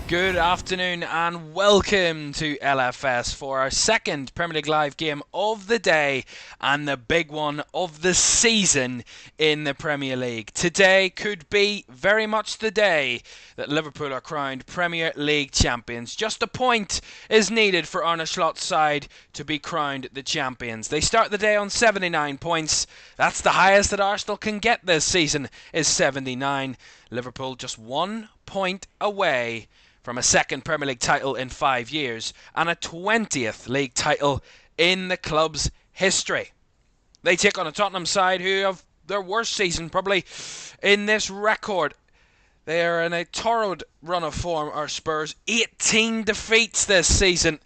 Good afternoon and welcome to LFS for our second Premier League Live game of the day and the big one of the season in the Premier League. Today could be very much the day that Liverpool are crowned Premier League champions. Just a point is needed for Arne Slot's side to be crowned the champions. They start the day on 79 points. That's the highest that Arsenal can get this season, is 79. Liverpool just 1 point away from a second Premier League title in 5 years and a 20th league title in the club's history. They take on a Tottenham side who have their worst season probably in this record. They are in a torrid run of form, our Spurs. 18 defeats this season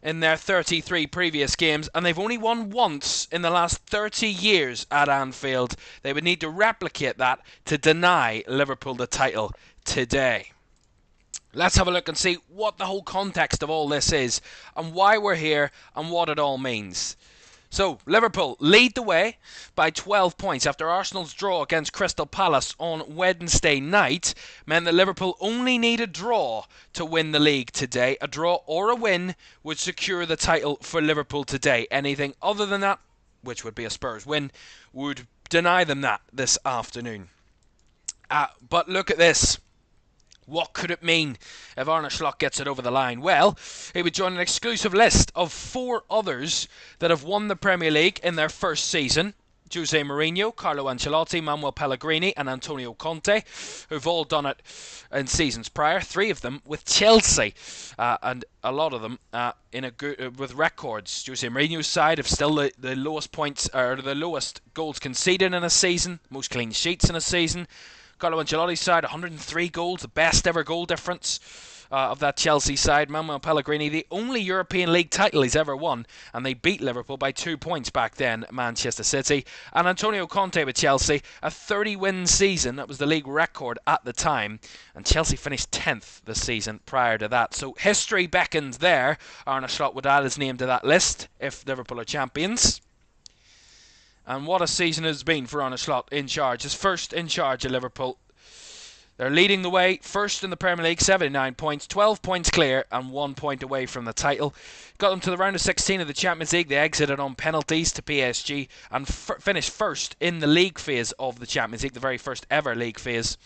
in their 33 previous games, and they've only won once in the last 30 years at Anfield. They would need to replicate that to deny Liverpool the title today. Let's have a look and see what the whole context of all this is and why we're here and what it all means. So, Liverpool lead the way by 12 points after Arsenal's draw against Crystal Palace on Wednesday night meant that Liverpool only need a draw to win the league today. A draw or a win would secure the title for Liverpool today. Anything other than that, which would be a Spurs win, would deny them that this afternoon. But look at this. What could it mean if Arne Slot gets it over the line? Well, he would join an exclusive list of 4 others that have won the Premier League in their first season. Jose Mourinho, Carlo Ancelotti, Manuel Pellegrini and Antonio Conte, who've all done it in seasons prior. 3 of them with Chelsea, and a lot of them with records. Jose Mourinho's side have still the lowest points, or the lowest goals conceded in a season, most clean sheets in a season. Carlo Ancelotti's side, 103 goals, the best ever goal difference of that Chelsea side. Manuel Pellegrini, the only European League title he's ever won, and they beat Liverpool by 2 points back then, Manchester City. And Antonio Conte with Chelsea, a 30-win season, that was the league record at the time, and Chelsea finished 10th the season prior to that. So history beckons there. Arne Slot would add his name to that list if Liverpool are champions. And what a season it has been for Arne Slot in charge. His first in charge of Liverpool. They're leading the way, first in the Premier League, 79 points, 12 points clear and 1 point away from the title. Got them to the round of 16 of the Champions League. They exited on penalties to PSG and finished first in the league phase of the Champions League, the very first ever league phase.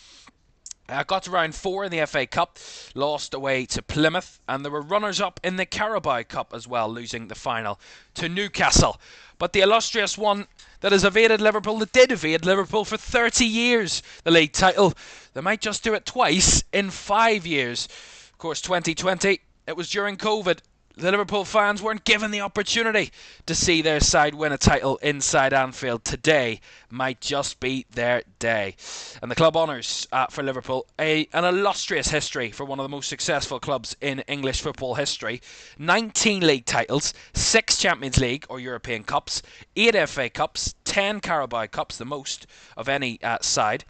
Got to round 4 in the FA Cup, lost away to Plymouth, and they were runners-up in the Carabao Cup as well, losing the final to Newcastle. But the illustrious one that has evaded Liverpool, that did evade Liverpool for 30 years, the league title, they might just do it twice in 5 years. Of course, 2020, it was during COVID. The Liverpool fans weren't given the opportunity to see their side win a title inside Anfield. Today might just be their day. And the club honours for Liverpool an illustrious history for one of the most successful clubs in English football history. 19 league titles, 6 Champions League or European Cups, 8 FA Cups, 10 Carabao Cups, the most of any side.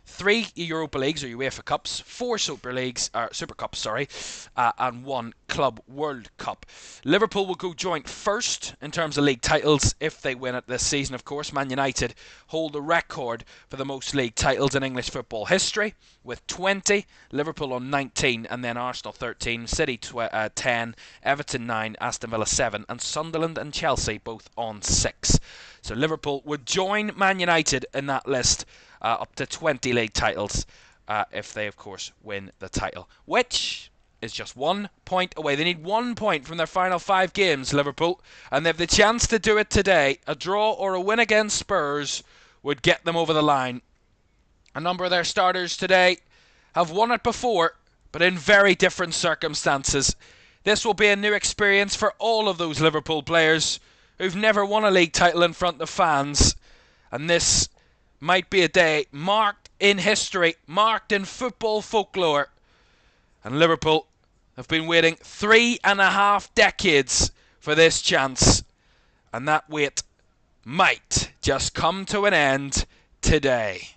3 Europa Leagues or UEFA Cups, 4 Super Cups, and 1 Club World Cup. Liverpool will go joint first in terms of league titles if they win it this season, of course. Man United hold the record for the most league titles in English football history with 20, Liverpool on 19, and then Arsenal 13, City 10, Everton 9, Aston Villa 7, and Sunderland and Chelsea both on 6. So Liverpool would join Man United in that list, up to 20 league titles if they, of course, win the title, which is just 1 point away. They need 1 point from their final 5 games, Liverpool, and they have the chance to do it today. A draw or a win against Spurs would get them over the line. A number of their starters today have won it before, but in very different circumstances. This will be a new experience for all of those Liverpool players who've never won a league title in front of fans, and this might be a day marked in history, marked in football folklore. And Liverpool have been waiting 3.5 decades for this chance. And that wait might just come to an end today.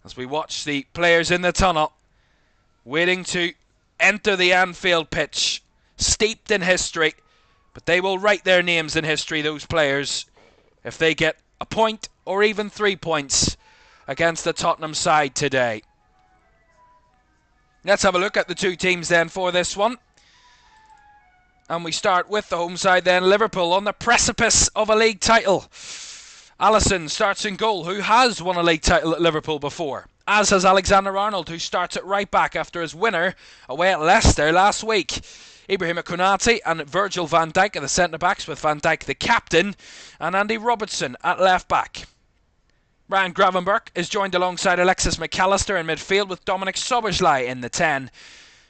As we watch the players in the tunnel, waiting to enter the Anfield pitch, steeped in history. But they will write their names in history, those players, if they get a point or even 3 points against the Tottenham side today. Let's have a look at the two teams then for this one. And we start with the home side then. Liverpool on the precipice of a league title. Alisson starts in goal, who has won a league title at Liverpool before. As has Alexander-Arnold, who starts at right back after his winner away at Leicester last week. Ibrahim Konate and Virgil van Dijk are the centre-backs, with Van Dijk the captain, and Andy Robertson at left-back. Ryan Gravenberch is joined alongside Alexis McAllister in midfield, with Dominic Szoboszlai in the 10.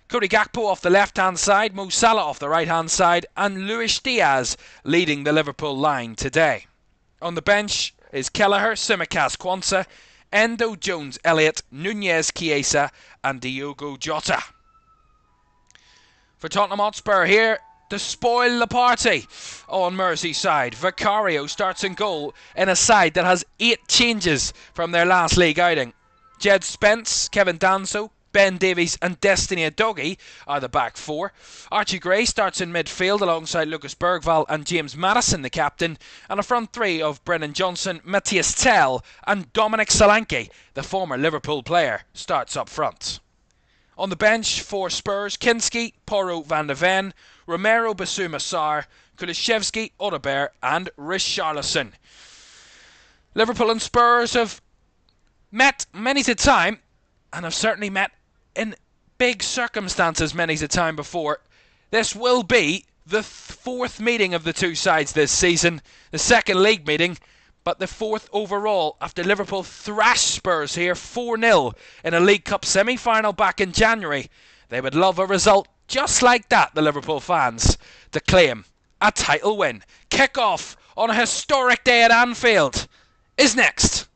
Cody Gakpo off the left-hand side, Mo Salah off the right-hand side, and Luis Diaz leading the Liverpool line today. On the bench is Kelleher, Tsimikas, Quansah, Endo, Jones, Elliott, Nunez, Chiesa, and Diogo Jota. For Tottenham Hotspur here to spoil the party on Merseyside. Vicario starts in goal in a side that has 8 changes from their last league outing. Jed Spence, Kevin Danso, Ben Davies and Destiny Udogie are the back 4. Archie Gray starts in midfield alongside Lucas Bergvall and James Maddison, the captain, and a front 3 of Brennan Johnson, Matthias Tell and Dominic Solanke, the former Liverpool player, starts up front. On the bench for Spurs, Kinski, Porro, Van de Ven, Romero, Basuma Sarr, Kulusevski, Odegaard and Richarlison. Liverpool and Spurs have met many a time, and have certainly met in big circumstances many a time before. This will be the 4th meeting of the two sides this season, the 2nd league meeting, but the 4th overall after Liverpool thrashed Spurs here 4-0 in a League Cup semi-final back in January. They would love a result just like that, the Liverpool fans, to claim a title win. Kick-off on a historic day at Anfield is next.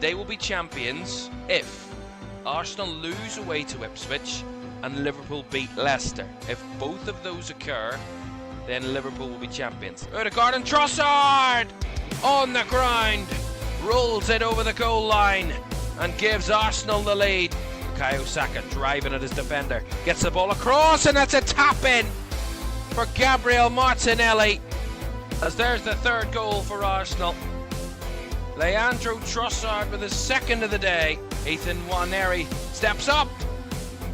They will be champions if Arsenal lose away to Ipswich and Liverpool beat Leicester. If both of those occur, then Liverpool will be champions. Odegaard and Trossard on the ground, rolls it over the goal line and gives Arsenal the lead. Bukayo Saka driving at his defender, gets the ball across, and that's a tap in for Gabriel Martinelli, as there's the 3rd goal for Arsenal. Leandro Trossard with his 2nd of the day. Ethan Nwaneri steps up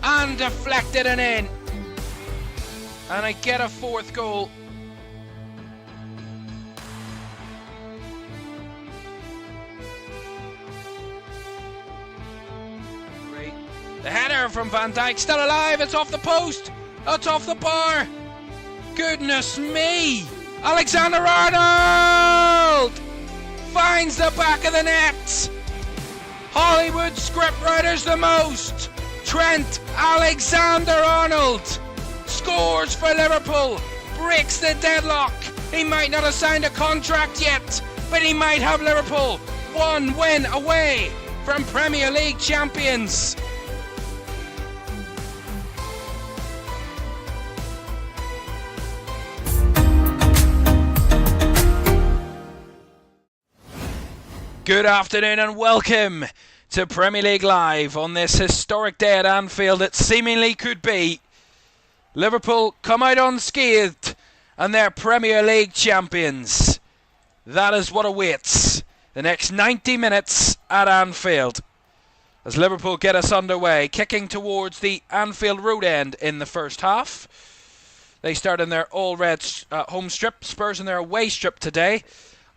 and deflected and in. And I get a 4th goal. Great. The header from Van Dijk, still alive. It's off the post. It's off the bar. Goodness me. Alexander-Arnold finds the back of the net. Hollywood scriptwriters the most. Trent Alexander-Arnold scores for Liverpool, breaks the deadlock. He might not have signed a contract yet, but he might have Liverpool 1 win away from Premier League champions. Good afternoon and welcome to Premier League Live on this historic day at Anfield. It seemingly could be. Liverpool come out unscathed and they're Premier League champions. That is what awaits the next 90 minutes at Anfield as Liverpool get us underway, kicking towards the Anfield Road end in the first half. They start in their all-red home strip, Spurs in their away strip today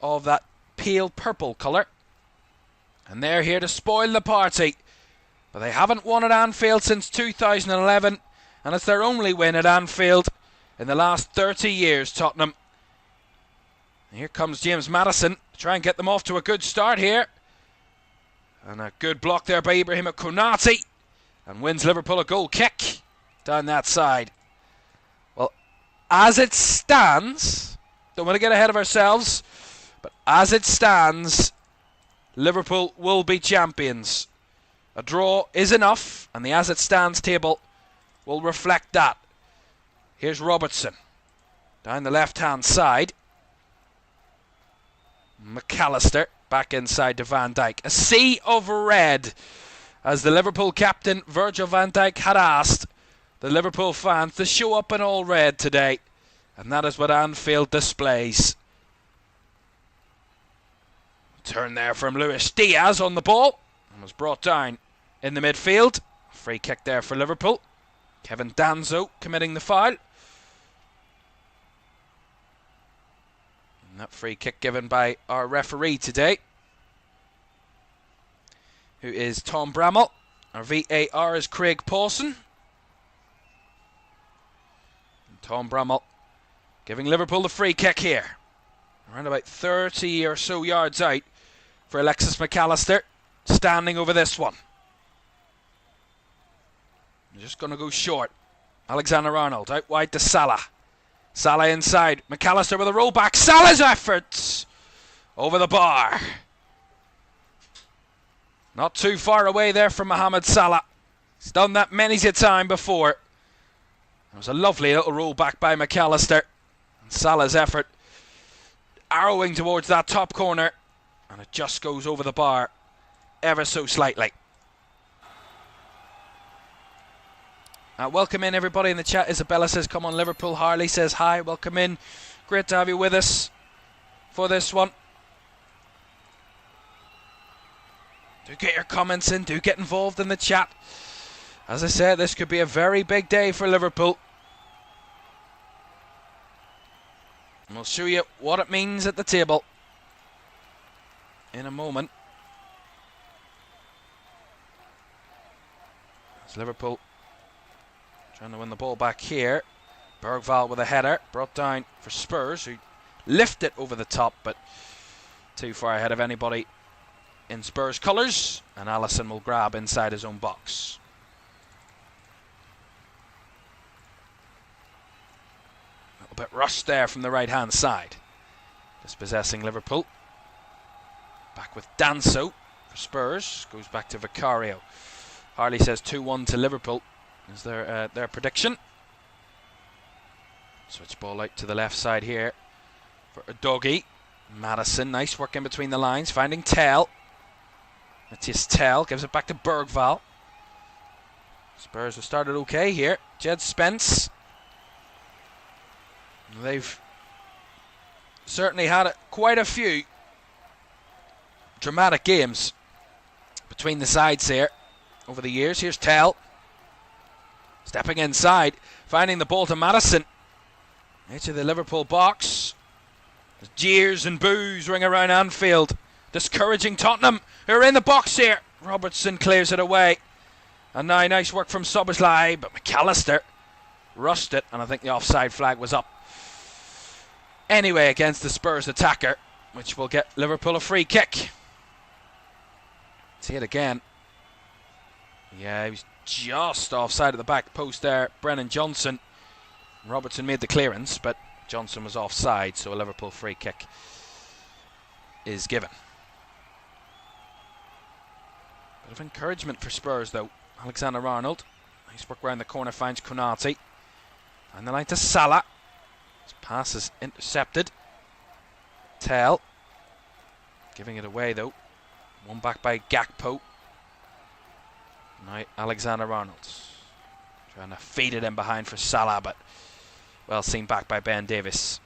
of that pale purple colour. And they're here to spoil the party. But they haven't won at Anfield since 2011, and it's their only win at Anfield in the last 30 years, Tottenham. And here comes James Maddison to try and get them off to a good start here. And a good block there by Ibrahim Konate, and wins Liverpool a goal kick down that side. Well, as it stands, don't want to get ahead of ourselves, But as it stands, Liverpool will be champions. A draw is enough, and the as it stands table will reflect that. Here's Robertson down the left-hand side. McAllister back inside to Van Dijk. A sea of red, as the Liverpool captain Virgil van Dijk had asked the Liverpool fans to show up in all red today, and that is what Anfield displays. Turn there from Luis Diaz on the ball, and was brought down in the midfield. Free kick there for Liverpool. Kevin Danzo committing the foul. And that free kick given by our referee today, who is Tom Bramall. Our VAR is Craig Pawson. And Tom Bramall giving Liverpool the free kick here. Around about 30 or so yards out for Alexis McAllister, standing over this one. Just going to go short. Alexander-Arnold out wide to Salah. Salah inside. McAllister with a roll back. Salah's efforts over the bar. Not too far away there from Mohamed Salah. He's done that many a time before. It was a lovely little roll back by McAllister. And Salah's effort arrowing towards that top corner, and it just goes over the bar ever so slightly. Welcome in everybody in the chat. Isabella says come on Liverpool. Harley says hi, welcome in. Great to have you with us for this one. Do get your comments in, do get involved in the chat. As I said, this could be a very big day for Liverpool. And we'll show you what it means at the table in a moment. As Liverpool trying to win the ball back here. Bergvall with a header, brought down for Spurs, who lift it over the top, but too far ahead of anybody in Spurs colours, and Alisson will grab inside his own box. A little bit rushed there from the right hand side. Dispossessing Liverpool. Back with Danso for Spurs, goes back to Vicario. Harley says 2-1 to Liverpool is their prediction. Switch ball out to the left side here for Udogie. Maddison, nice work in between the lines, finding Tell. Matthias Tell gives it back to Bergvall. Spurs have started okay here. Jed Spence. They've certainly had quite a few dramatic games between the sides here over the years. Here's Tell. Stepping inside, finding the ball to Maddison. Edge of the Liverpool box. As jeers and boos ring around Anfield, discouraging Tottenham, who are in the box here. Robertson clears it away. And now nice work from Szoboszlai, but McAllister rushed it, and I think the offside flag was up. Anyway, against the Spurs attacker, which will get Liverpool a free kick. See it again. Yeah, he was just offside of the back post there. Brennan Johnson. Robertson made the clearance, but Johnson was offside, so a Liverpool free kick is given. Bit of encouragement for Spurs though. Alexander-Arnold. Nice work round the corner, finds Konate. And the line to Salah. His pass is intercepted. Tell. Giving it away though. One back by Gakpo. Now Alexander-Arnold. Trying to feed it in behind for Salah, but well seen back by Ben Davies.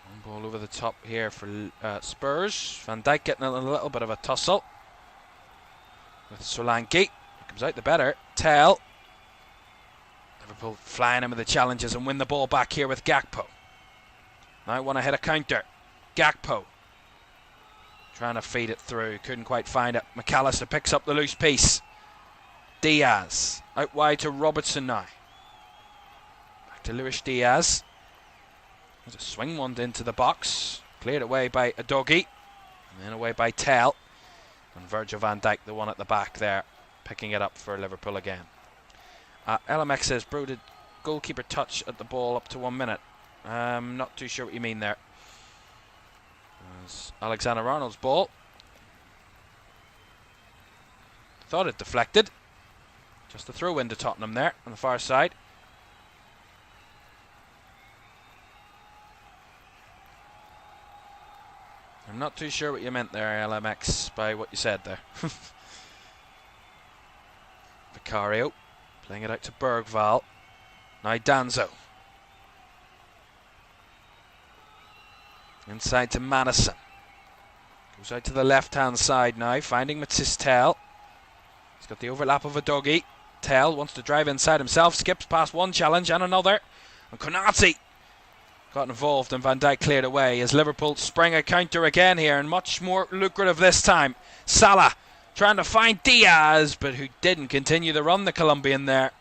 One ball over the top here for Spurs. Van Dijk getting a little bit of a tussle with Solanke. Comes out the better. Tell. Liverpool flying in with the challenges and win the ball back here with Gakpo. Now want to hit a counter. Gakpo. Trying to feed it through. Couldn't quite find it. McAllister picks up the loose piece. Diaz. Out wide to Robertson now. Back to Luis Diaz. There's a swing one into the box. Cleared away by Udogie. And then away by Tell. And Virgil van Dijk, the one at the back there, picking it up for Liverpool again. LMX says, bro, did goalkeeper touch at the ball up to 1 minute? Not too sure what you mean there. It's Alexander-Arnold's ball. Thought it deflected. Just a throw into Tottenham there on the far side. I'm not too sure what you meant there, LMX, by what you said there. Vicario playing it out to Bergvall. Now Danzo. Inside to Madison. Goes out to the left-hand side now, finding Matchday. He's got the overlap of a doggy. Tell wants to drive inside himself, skips past one challenge and another. And Konate got involved and Van Dijk cleared away as Liverpool sprang a counter again here, and much more lucrative this time. Salah trying to find Diaz, but who didn't continue the run, the Colombian there.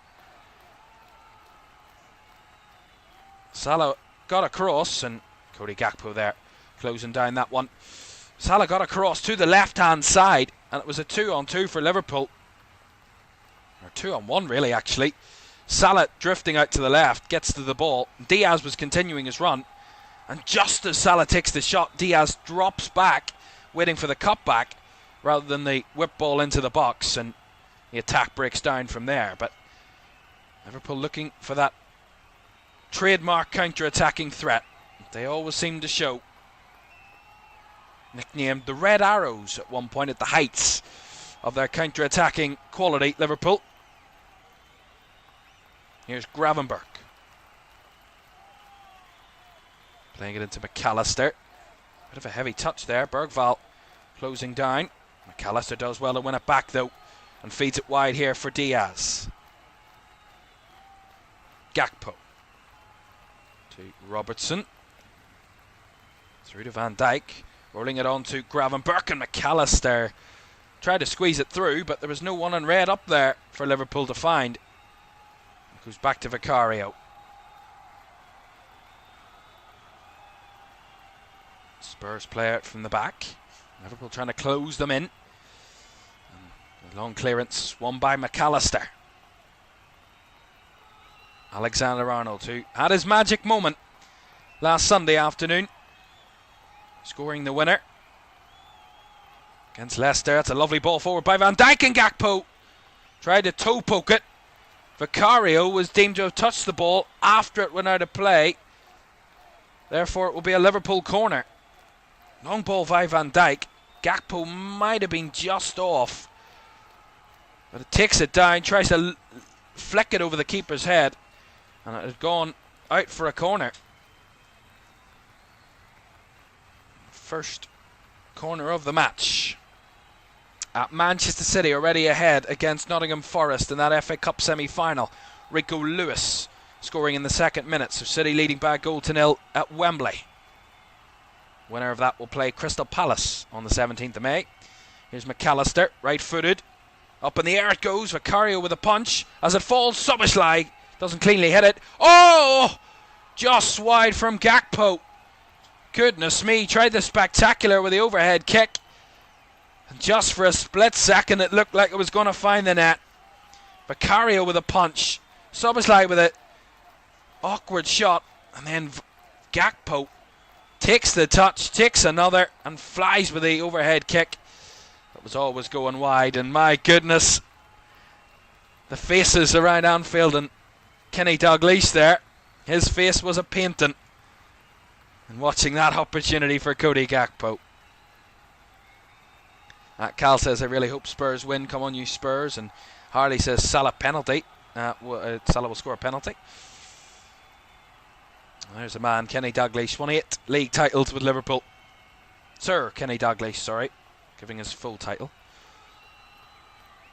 Salah got across, and Cody Gakpo there closing down that one. Salah got across to the left-hand side, and it was a 2-on-2 for Liverpool. Or 2-on-1 really, actually. Salah drifting out to the left, gets to the ball. Diaz was continuing his run, and just as Salah takes the shot, Diaz drops back, waiting for the cutback, rather than the whip ball into the box, and the attack breaks down from there. But Liverpool looking for that trademark counter-attacking threat they always seem to show. Nicknamed the Red Arrows at one point at the heights of their counter-attacking quality, Liverpool. Here's Gravenberch. Playing it into McAllister. Bit of a heavy touch there. Bergvall closing down. McAllister does well to win it back though, and feeds it wide here for Diaz. Gakpo to Robertson. Through to Van Dijk. Rolling it on to Gravenberch, and McAllister tried to squeeze it through, but there was no one in red up there for Liverpool to find. It goes back to Vicario. Spurs play out from the back. Liverpool trying to close them in. And a long clearance won by McAllister. Alexander-Arnold, who had his magic moment last Sunday afternoon, scoring the winner against Leicester. That's a lovely ball forward by Van Dijk, and Gakpo tried to toe poke it. Vicario was deemed to have touched the ball after it went out of play. Therefore it will be a Liverpool corner. Long ball by Van Dijk. Gakpo might have been just off, but it takes it down, tries to flick it over the keeper's head, and it had gone out for a corner. First corner of the match. At Manchester City already ahead against Nottingham Forest in that FA Cup semi-final. Rico Lewis scoring in the second minute, so City leading by a goal to nil at Wembley. Winner of that will play Crystal Palace on the 17th of May. Here's McAllister, right-footed. Up in the air it goes. Vicario with a punch. As it falls, Szoboszlai doesn't cleanly hit it. Oh! Just wide from Gakpo. Goodness me, tried the spectacular with the overhead kick. And just for a split second it looked like it was going to find the net. Vicario with a punch. Szoboszlai with an awkward shot. And then Gakpo takes the touch, takes another, and flies with the overhead kick. That was always going wide, and my goodness, the faces around Anfield and Kenny Dalglish there, his face was a painting. And watching that opportunity for Cody Gakpo. Cal says, I really hope Spurs win. Come on, you Spurs. And Harley says, Salah penalty. Salah will score a penalty. There's a man, Kenny Dalglish, won 8 league titles with Liverpool. Sir Kenny Dalglish, sorry, giving his full title.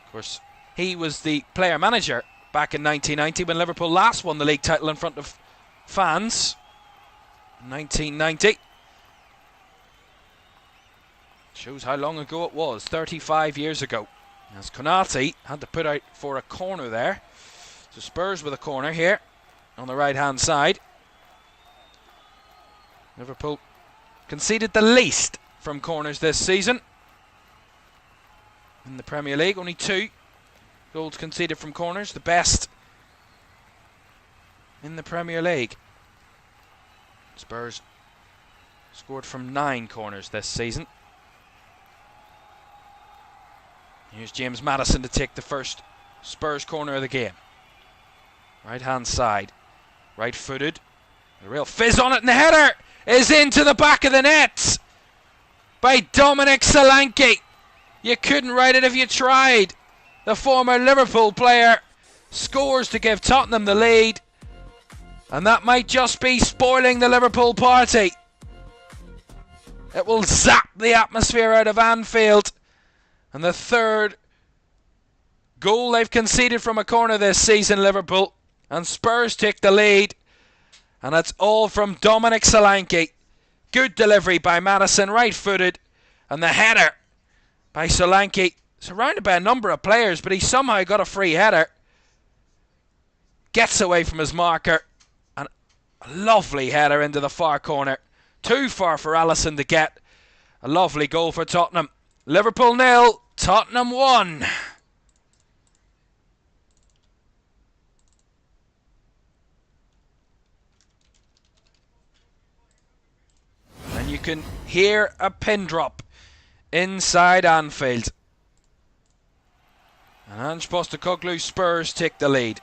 Of course, he was the player manager back in 1990 when Liverpool last won the league title in front of fans. 1990. Shows how long ago it was, 35 years ago. As Konate had to put out for a corner there. So Spurs with a corner here on the right hand side. Liverpool conceded the least from corners this season in the Premier League. Only 2 goals conceded from corners. The best in the Premier League. Spurs scored from 9 corners this season. Here's James Maddison to take the first Spurs corner of the game. Right hand side, right footed. A real fizz on it, and the header is into the back of the net by Dominic Solanke. You couldn't write it if you tried. The former Liverpool player scores to give Tottenham the lead, and that might just be spoiling the Liverpool party. It will zap the atmosphere out of Anfield, and the third goal they've conceded from a corner this season, Liverpool, and Spurs take the lead, and it's all from Dominic Solanke. Good delivery by Maddison, right footed, and the header by Solanke. Surrounded by a number of players, but he somehow got a free header. Gets away from his marker, and a lovely header into the far corner. Too far for Alisson to get. A lovely goal for Tottenham. Liverpool 0, Tottenham 1. And you can hear a pin drop inside Anfield. And Ange Postecoglou's Spurs take the lead.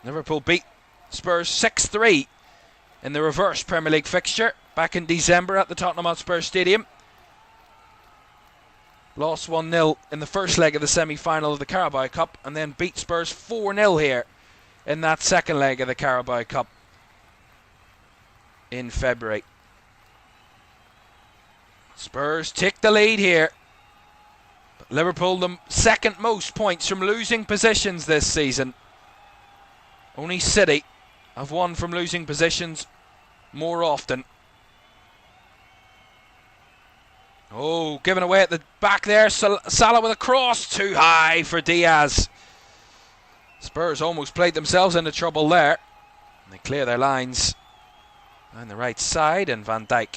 Liverpool beat Spurs 6-3 in the reverse Premier League fixture back in December at the Tottenham Hotspur Stadium. Lost 1-0 in the first leg of the semi-final of the Carabao Cup, and then beat Spurs 4-0 here in that second leg of the Carabao Cup in February. Spurs take the lead here. But Liverpool the second most points from losing positions this season. Only City have won from losing positions more often. Oh, given away at the back there. Salah with a cross. Too high for Diaz. Spurs almost played themselves into trouble there. And they clear their lines on the right side, and Van Dijk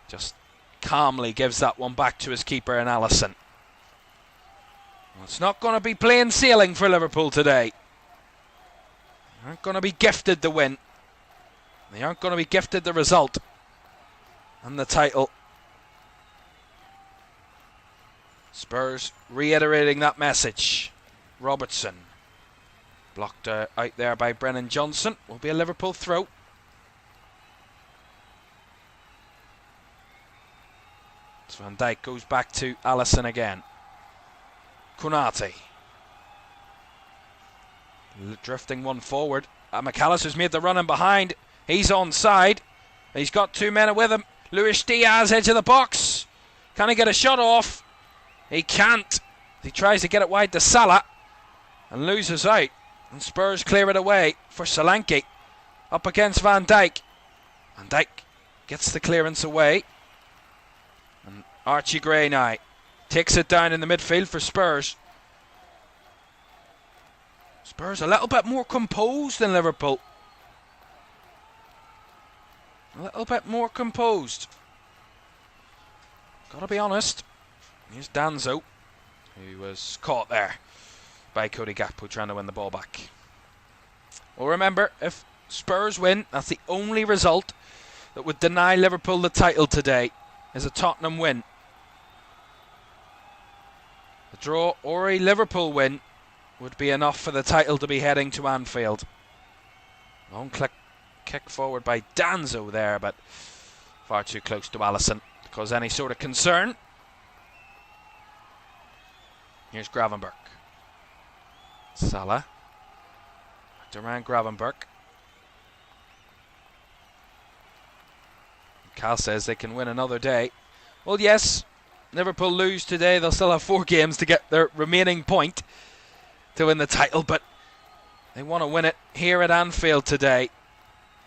just calmly gives that one back to his keeper in Alisson. Well, it's not going to be plain sailing for Liverpool today. They aren't going to be gifted the win. They aren't going to be gifted the result and the title. Spurs reiterating that message. Robertson blocked out there by Brennan Johnson. Will be a Liverpool throw. So Van Dijk goes back to Alisson again. Konate drifting one forward. McAllister's made the run in behind. He's onside. He's got 2 men with him. Luis Diaz edge of the box. Can he get a shot off? He can't. He tries to get it wide to Salah and loses out. And Spurs clear it away for Solanke. Up against Van Dijk. Van Dijk gets the clearance away. And Archie Gray now takes it down in the midfield for Spurs. Spurs a little bit more composed than Liverpool. A little bit more composed. Gotta be honest. Here's Danzo, who was caught there by Cody Gakpo trying to win the ball back. Well, remember, if Spurs win, that's the only result that would deny Liverpool the title today, is a Tottenham win. A draw or a Liverpool win would be enough for the title to be heading to Anfield. Long kick forward by Danzo there, but far too close to Alisson to cause any sort of concern. Here's Gravenberch. Salah. Back around Gravenberch. Cal says they can win another day. Well, yes, Liverpool lose today. They'll still have 4 games to get their remaining point to win the title, but they want to win it here at Anfield today.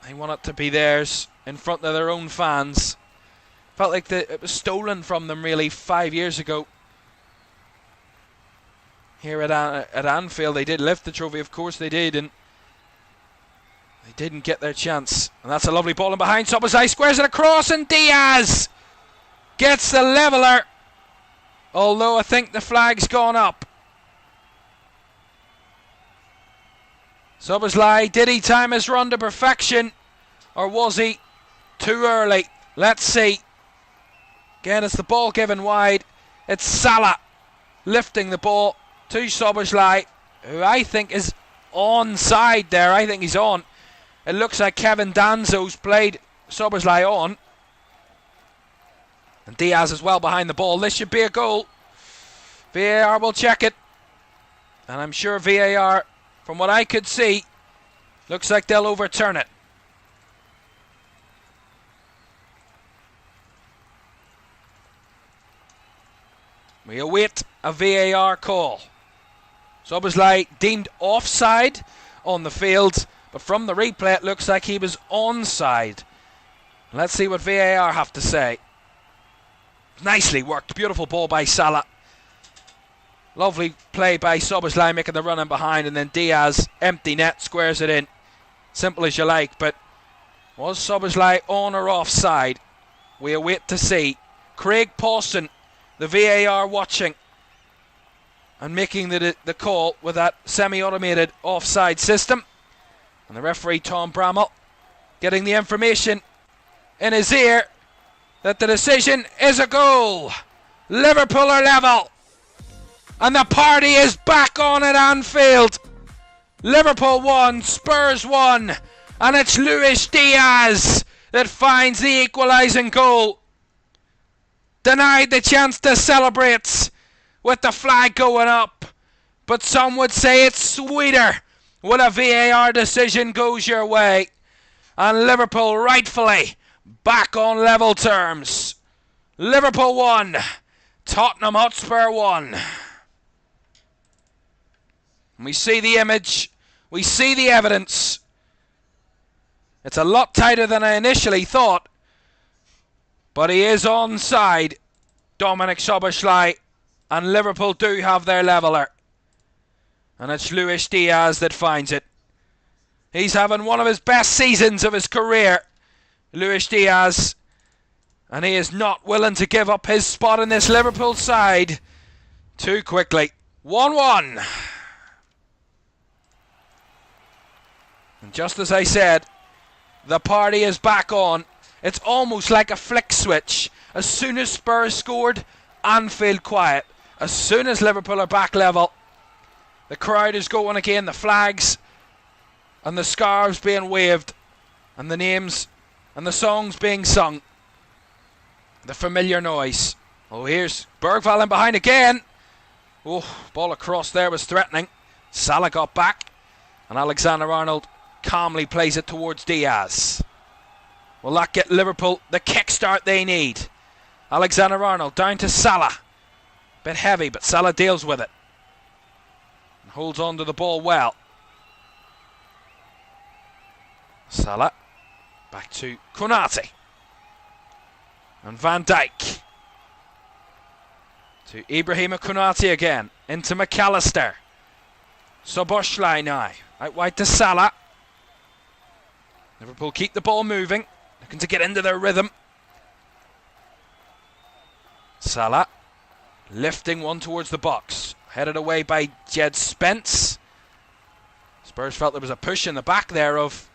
They want it to be theirs in front of their own fans. Felt like it was stolen from them really 5 years ago. Here at Anfield, they did lift the trophy, of course they did, and they didn't get their chance. And that's a lovely ball in behind. Szoboszlai squares it across, and Diaz gets the leveller. Although I think the flag's gone up. Szoboszlai, did he time his run to perfection? Or was he too early? Let's see. Again, it's the ball given wide. It's Salah lifting the ball to Szoboszlai, who I think is onside there. I think he's on. It looks like Kevin Danzo's played Szoboszlai on. And Diaz is well behind the ball. This should be a goal. VAR will check it. And I'm sure VAR, from what I could see, looks like they'll overturn it. We await a VAR call. Szoboszlai deemed offside on the field, but from the replay it looks like he was onside. Let's see what VAR have to say. Nicely worked, beautiful ball by Salah. Lovely play by Szoboszlai, making the run in behind, and then Diaz, empty net, squares it in. Simple as you like, but was Szoboszlai on or offside? We await to see. Craig Pawson, the VAR watching and making the call with that semi-automated offside system. And the referee, Tom Bramall, getting the information in his ear that the decision is a goal. Liverpool are level. And the party is back on at Anfield. Liverpool 1, Spurs 1. And it's Luis Diaz that finds the equalising goal. Denied the chance to celebrate with the flag going up. But some would say it's sweeter when a VAR decision goes your way. And Liverpool rightfully back on level terms. Liverpool 1, Tottenham Hotspur 1. We see the image, we see the evidence. It's a lot tighter than I initially thought, but he is onside, Dominik Szoboszlai, and Liverpool do have their leveller. And it's Luis Diaz that finds it. He's having one of his best seasons of his career, Luis Diaz, and he is not willing to give up his spot in this Liverpool side too quickly. 1-1. And just as I said, the party is back on. It's almost like a flick switch. As soon as Spurs scored, Anfield quiet. As soon as Liverpool are back level, the crowd is going again, the flags and the scarves being waved, and the names and the songs being sung. The familiar noise. Oh, here's Bergvall in behind again. Oh, ball across there was threatening. Salah got back, and Alexander-Arnold calmly plays it towards Diaz. Will that get Liverpool the kickstart they need? Alexander-Arnold down to Salah. Bit heavy, but Salah deals with it. And holds on to the ball well. Salah. Back to Konate. And Van Dijk. To Ibrahima Konate again. Into McAllister. Szoboszlai now. Out wide to Salah. Liverpool keep the ball moving. Looking to get into their rhythm. Salah. Lifting one towards the box. Headed away by Jed Spence. Spurs felt there was a push in the back there of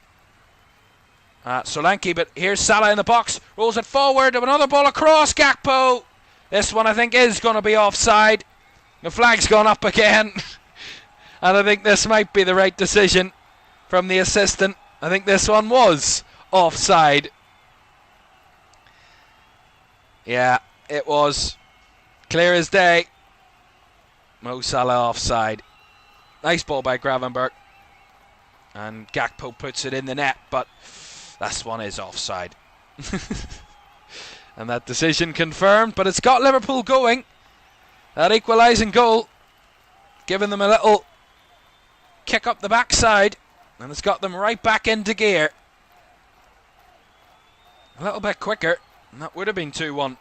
Solanke, but here's Salah in the box. Rolls it forward. Another ball across. Gakpo. This one I think is going to be offside. The flag's gone up again. And I think this might be the right decision from the assistant. I think this one was offside. Yeah, it was. Clear as day. Mo Salah offside. Nice ball by Gravenberch. And Gakpo puts it in the net, but this one is offside. And that decision confirmed, but it's got Liverpool going. That equalising goal, giving them a little kick up the backside, and it's got them right back into gear. A little bit quicker, and that would have been 2-1.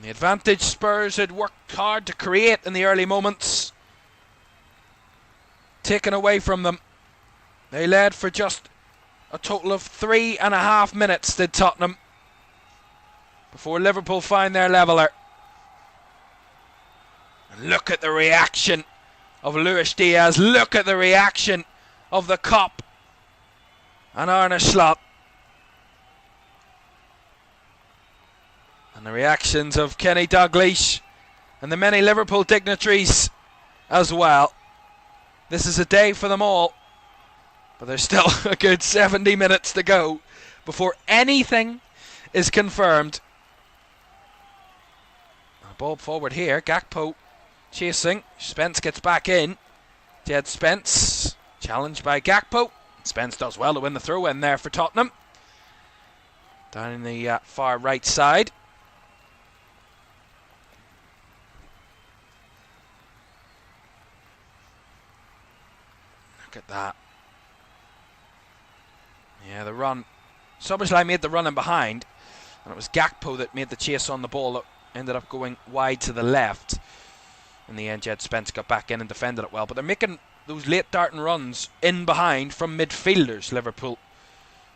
The advantage Spurs had worked hard to create in the early moments, taken away from them. They led for just a total of 3.5 minutes, did Tottenham, before Liverpool find their leveller. And look at the reaction of Luis Diaz. Look at the reaction of the Kop and Arne Slot. And the reactions of Kenny Dalglish and the many Liverpool dignitaries as well. This is a day for them all. But there's still a good 70 minutes to go before anything is confirmed. A ball forward here. Gakpo chasing. Spence gets back in. Jed Spence challenged by Gakpo. Spence does well to win the throw in there for Tottenham. Down in the far right side. Look at that. Yeah, the run. Szoboszlai made the run in behind, and it was Gakpo that made the chase on the ball that ended up going wide to the left. In the end, Jed Spence got back in and defended it well, but they're making those late darting runs in behind from midfielders, Liverpool.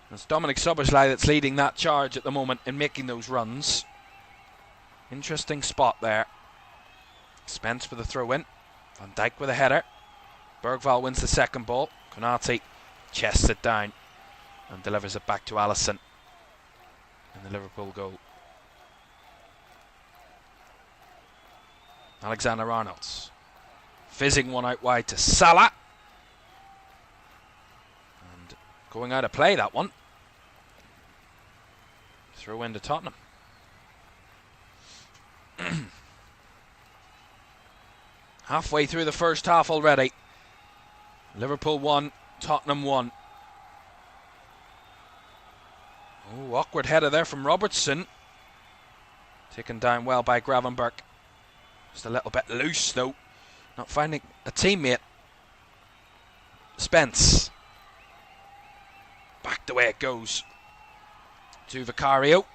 And it's Dominic Szoboszlai that's leading that charge at the moment in making those runs. Interesting spot there. Spence with a throw-in. Van Dijk with a header. Bergvall wins the second ball. Konate chests it down and delivers it back to Alisson in the Liverpool goal. Alexander Arnold fizzing one out wide to Salah, and going out of play that one. Throw into Tottenham. Halfway through the first half already. Liverpool 1, Tottenham 1. Oh, awkward header there from Robertson. Taken down well by Gravenberch. Just a little bit loose though. Not finding a teammate. Spence. Back the way it goes to Vicario.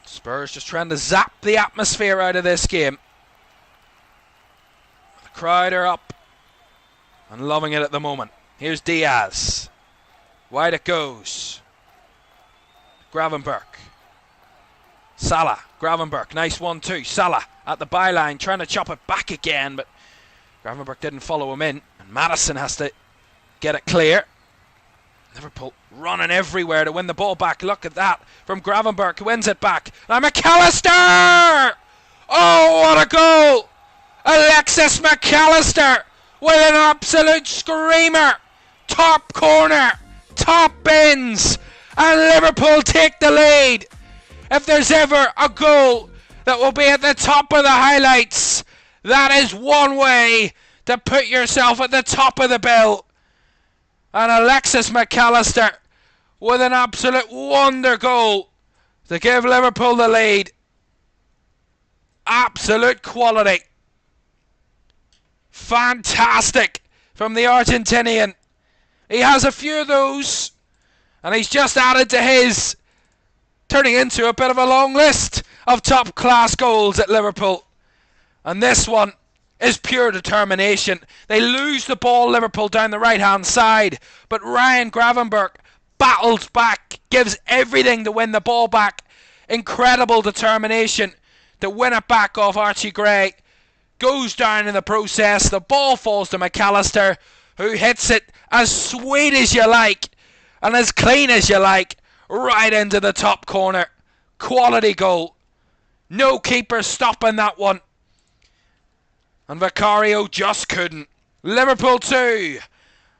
Spurs just trying to zap the atmosphere out of this game. The crowd are up and loving it at the moment. Here's Diaz. Wide it goes. Gravenberch. Salah. Gravenberch. Nice 1-2. Salah at the byline trying to chop it back again, but Gravenberch didn't follow him in. And Maddison has to get it clear. Liverpool running everywhere to win the ball back. Look at that from Gravenberch, who wins it back. And McAllister! Oh, what a goal! Alexis McAllister with an absolute screamer. Top corner, top bins, and Liverpool take the lead. If there's ever a goal that will be at the top of the highlights, that is one way to put yourself at the top of the bill. And Alexis McAllister with an absolute wonder goal to give Liverpool the lead. Absolute quality. Fantastic from the Argentinian. He has a few of those, and he's just added to his, turning into a bit of a long list of top class goals at Liverpool. And this one is pure determination. They lose the ball, Liverpool, down the right hand side, but Ryan Gravenberch battles back, gives everything to win the ball back. Incredible determination to win it back off Archie Gray. Goes down in the process. The ball falls to McAllister, who hits it as sweet as you like and as clean as you like, right into the top corner. Quality goal. No keeper stopping that one. And Vicario just couldn't. Liverpool 2,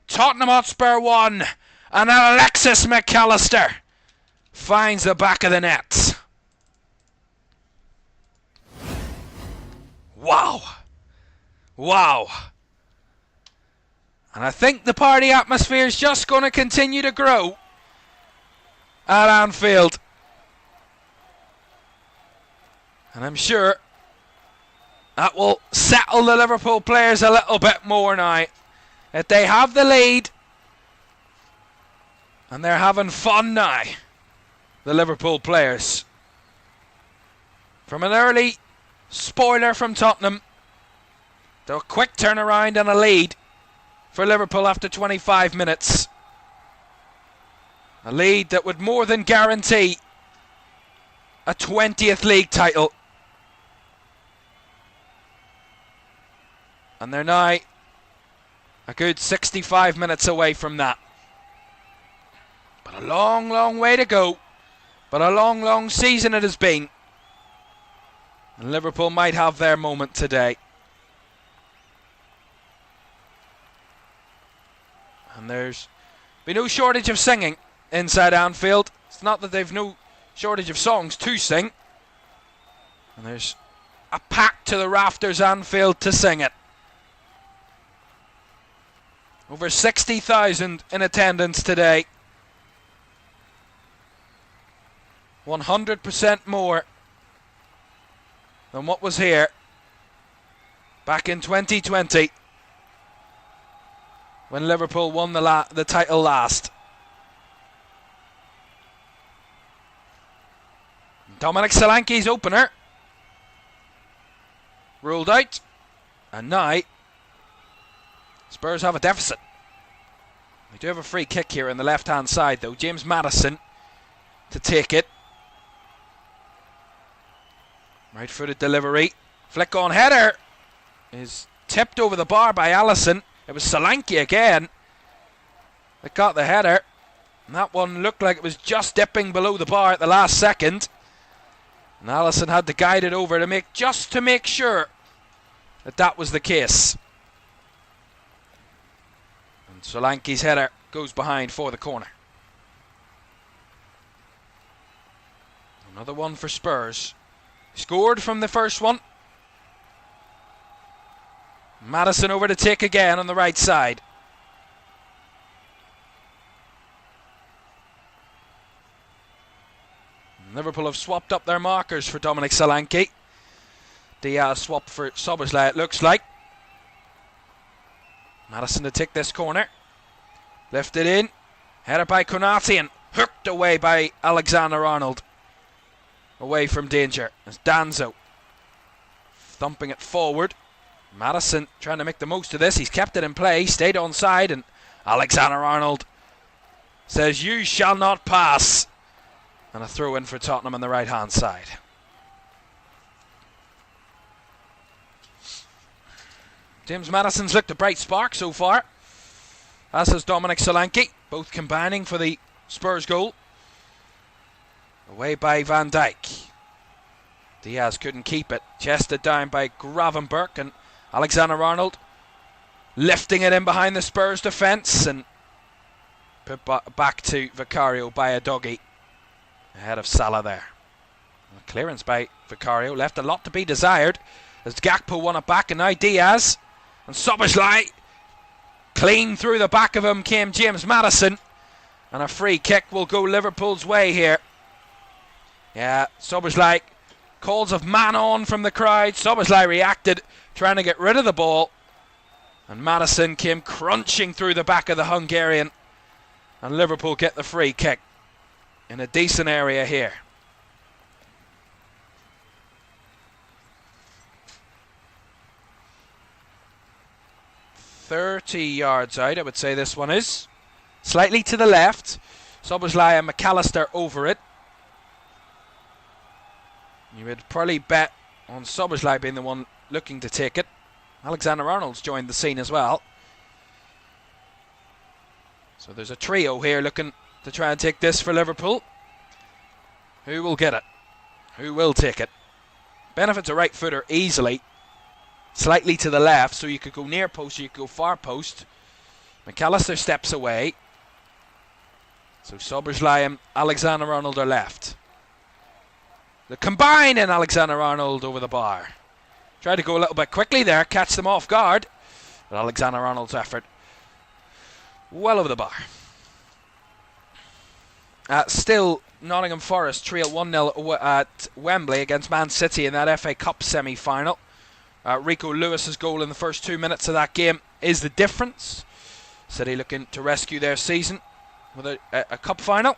Tottenham Hotspur 1, and Alexis McAllister finds the back of the net. Wow. Wow. And I think the party atmosphere is just going to continue to grow at Anfield. And I'm sure that will settle the Liverpool players a little bit more now. That they have the lead. And they're having fun now. The Liverpool players. From an early spoiler from Tottenham to a quick turnaround and a lead for Liverpool after 25 minutes. A lead that would more than guarantee a 20th league title. And they're now a good 65 minutes away from that. But a long, long way to go. But a long, long season it has been. And Liverpool might have their moment today. And there's been no shortage of singing inside Anfield. It's not that they've no shortage of songs to sing. And there's a pack to the rafters Anfield to sing it. Over 60,000 in attendance today. 100% more than what was here back in 2020 when Liverpool won the title last. Dominic Solanke's opener ruled out, and now Spurs have a deficit. They do have a free kick here on the left hand side though. James Maddison to take it. Right footed delivery, flick on header is tipped over the bar by Alisson. It was Solanke again that got the header, and that one looked like it was just dipping below the bar at the last second, and Alisson had to guide it over to make sure that was the case. And Solanke's header goes behind for the corner. Another one for Spurs. Scored from the first one. Maddison over to take again on the right side. Liverpool have swapped up their markers for Dominic Solanke. Diaz swapped for Szoboszlai, it looks like. Maddison to take this corner. Lifted in. Headed by Konate and hooked away by Alexander-Arnold. Away from danger as Danzo thumping it forward. Maddison trying to make the most of this. He's kept it in play, stayed on side, and Alexander-Arnold says, "You shall not pass." And a throw in for Tottenham on the right hand side. James Maddison's looked a bright spark so far, as has Dominic Solanke, both combining for the Spurs goal. Away by Van Dijk. Diaz couldn't keep it. Chested down by Gravenberch, and Alexander-Arnold lifting it in behind the Spurs defence and put back to Vicario by a doggy ahead of Salah there. A clearance by Vicario left a lot to be desired as Gakpo won it back, and now Diaz and Szoboszlai. Clean through the back of him came James Maddison, and a free kick will go Liverpool's way here. Yeah, Szoboszlai calls of man on from the crowd. Szoboszlai reacted, trying to get rid of the ball, and Maddison came crunching through the back of the Hungarian, and Liverpool get the free kick in a decent area here. "30 yards out, I would say this one is. Slightly to the left. Szoboszlai and McAllister over it. You would probably bet on Szoboszlai being the one looking to take it. Alexander-Arnold's joined the scene as well. So there's a trio here looking to try and take this for Liverpool. Who will get it? Who will take it? Benefits a right footer easily. Slightly to the left, so you could go near post or you could go far post. McAllister steps away. So Szoboszlai and Alexander-Arnold are left. The combine and Alexander-Arnold over the bar. Tried to go a little bit quickly there, catch them off guard. But Alexander-Arnold's effort well over the bar. Still Nottingham Forest trail 1-0 at Wembley against Man City in that FA Cup semi-final. Rico Lewis's goal in the first 2 minutes of that game is the difference. City looking to rescue their season with a cup final.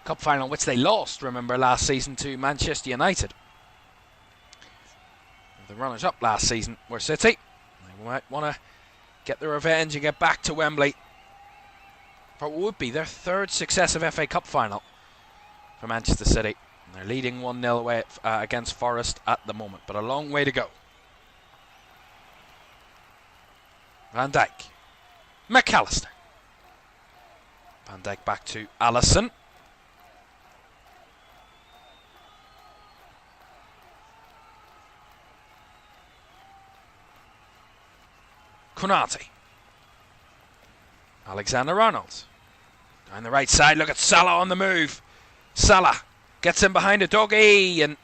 Cup final which they lost, remember, last season to Manchester United. The runners-up last season were City. They might want to get the revenge and get back to Wembley for what would be their third successive FA Cup final for Manchester City. And they're leading 1-0 away against Forest at the moment, but a long way to go. Van Dijk. McAllister. Van Dijk back to Alisson. Konate. Alexander-Arnold. Down the right side, look at Salah on the move. Salah gets in behind a doggy and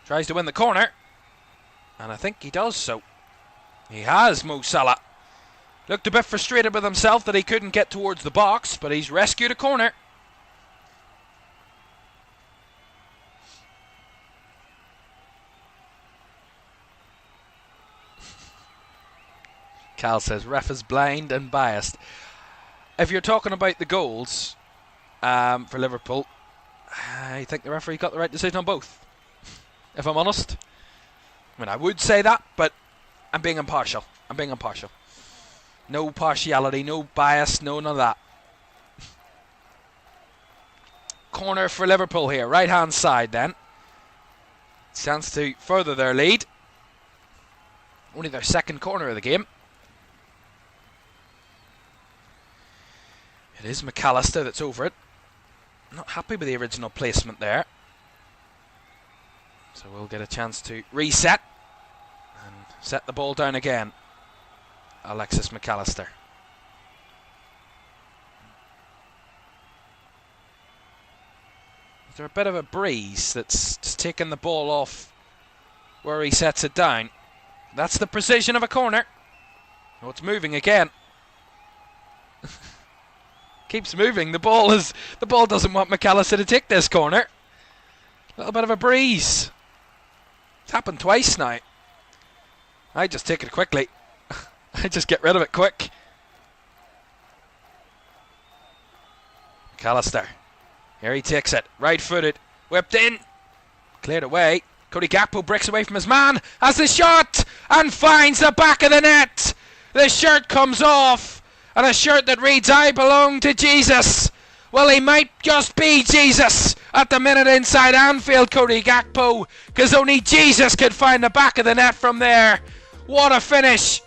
tries to win the corner. And I think he does so. He has, Mo Salah. Looked a bit frustrated with himself that he couldn't get towards the box, but he's rescued a corner. Cal says, ref is blind and biased. If you're talking about the goals for Liverpool, I think the referee got the right decision on both, if I'm honest. I mean, I would say that, but I'm being impartial. No partiality, no bias, none of that. Corner for Liverpool here, right-hand side then. Chance to further their lead. Only their second corner of the game. It is McAllister that's over it. Not happy with the original placement there. So we'll get a chance to reset and set the ball down again. Alexis McAllister. Is there a bit of a breeze that's just taking the ball off where he sets it down? That's the precision of a corner. Oh, it's moving again. Keeps moving. The ball doesn't want McAllister to take this corner. A little bit of a breeze. It's happened twice now. I just take it quickly. I just get rid of it quick. McAllister. Here he takes it. Right-footed. Whipped in. Cleared away. Cody Gakpo breaks away from his man. Has the shot. And finds the back of the net. The shirt comes off. And a shirt that reads, I belong to Jesus. Well, he might just be Jesus at the minute inside Anfield, Cody Gakpo, because only Jesus could find the back of the net from there. What a finish.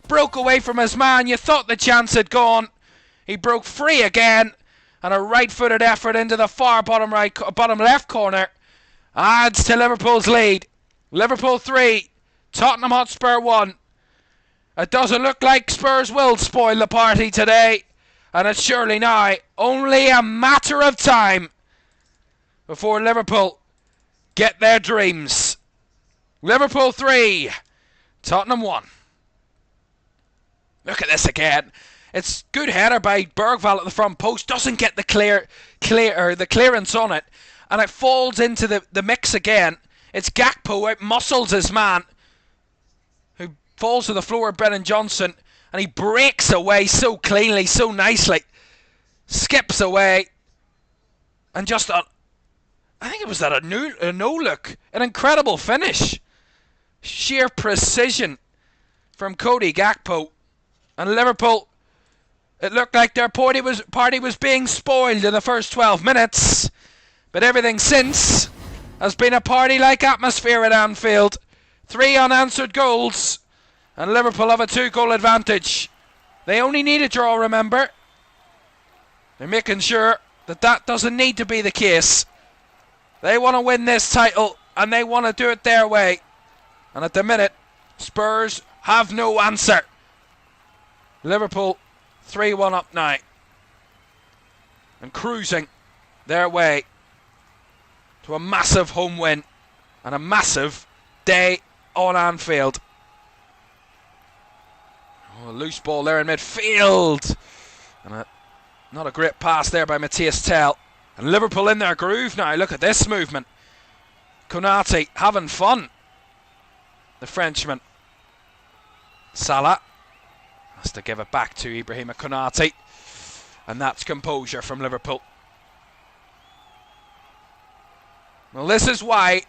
Broke away from his man. You thought the chance had gone. He broke free again. And a right-footed effort into the far bottom left corner adds to Liverpool's lead. Liverpool 3, Tottenham Hotspur 1. It doesn't look like Spurs will spoil the party today. And it's surely now only a matter of time before Liverpool get their dreams. Liverpool 3, Tottenham 1. Look at this again. It's good header by Bergvall at the front post. Doesn't get the clearance on it. And it falls into the mix again. It's Gakpo out muscles his man, who falls to the floor of Brennan Johnson. And he breaks away so cleanly, so nicely. Skips away. And just I think it was a no-look. An incredible finish. Sheer precision from Cody Gakpo. And Liverpool, it looked like their party was being spoiled in the first 12 minutes. But everything since has been a party-like atmosphere at Anfield. 3 unanswered goals. And Liverpool have a 2-goal advantage. They only need a draw, remember. They're making sure that doesn't need to be the case. They want to win this title, and they want to do it their way. And at the minute, Spurs have no answer. Liverpool 3-1 up now. And cruising their way to a massive home win and a massive day on Anfield. Oh, a loose ball there in midfield. And not a great pass there by Matthias Tell. And Liverpool in their groove now. Look at this movement. Konate having fun. The Frenchman. Salah has to give it back to Ibrahima Konate. And that's composure from Liverpool. Well, this is why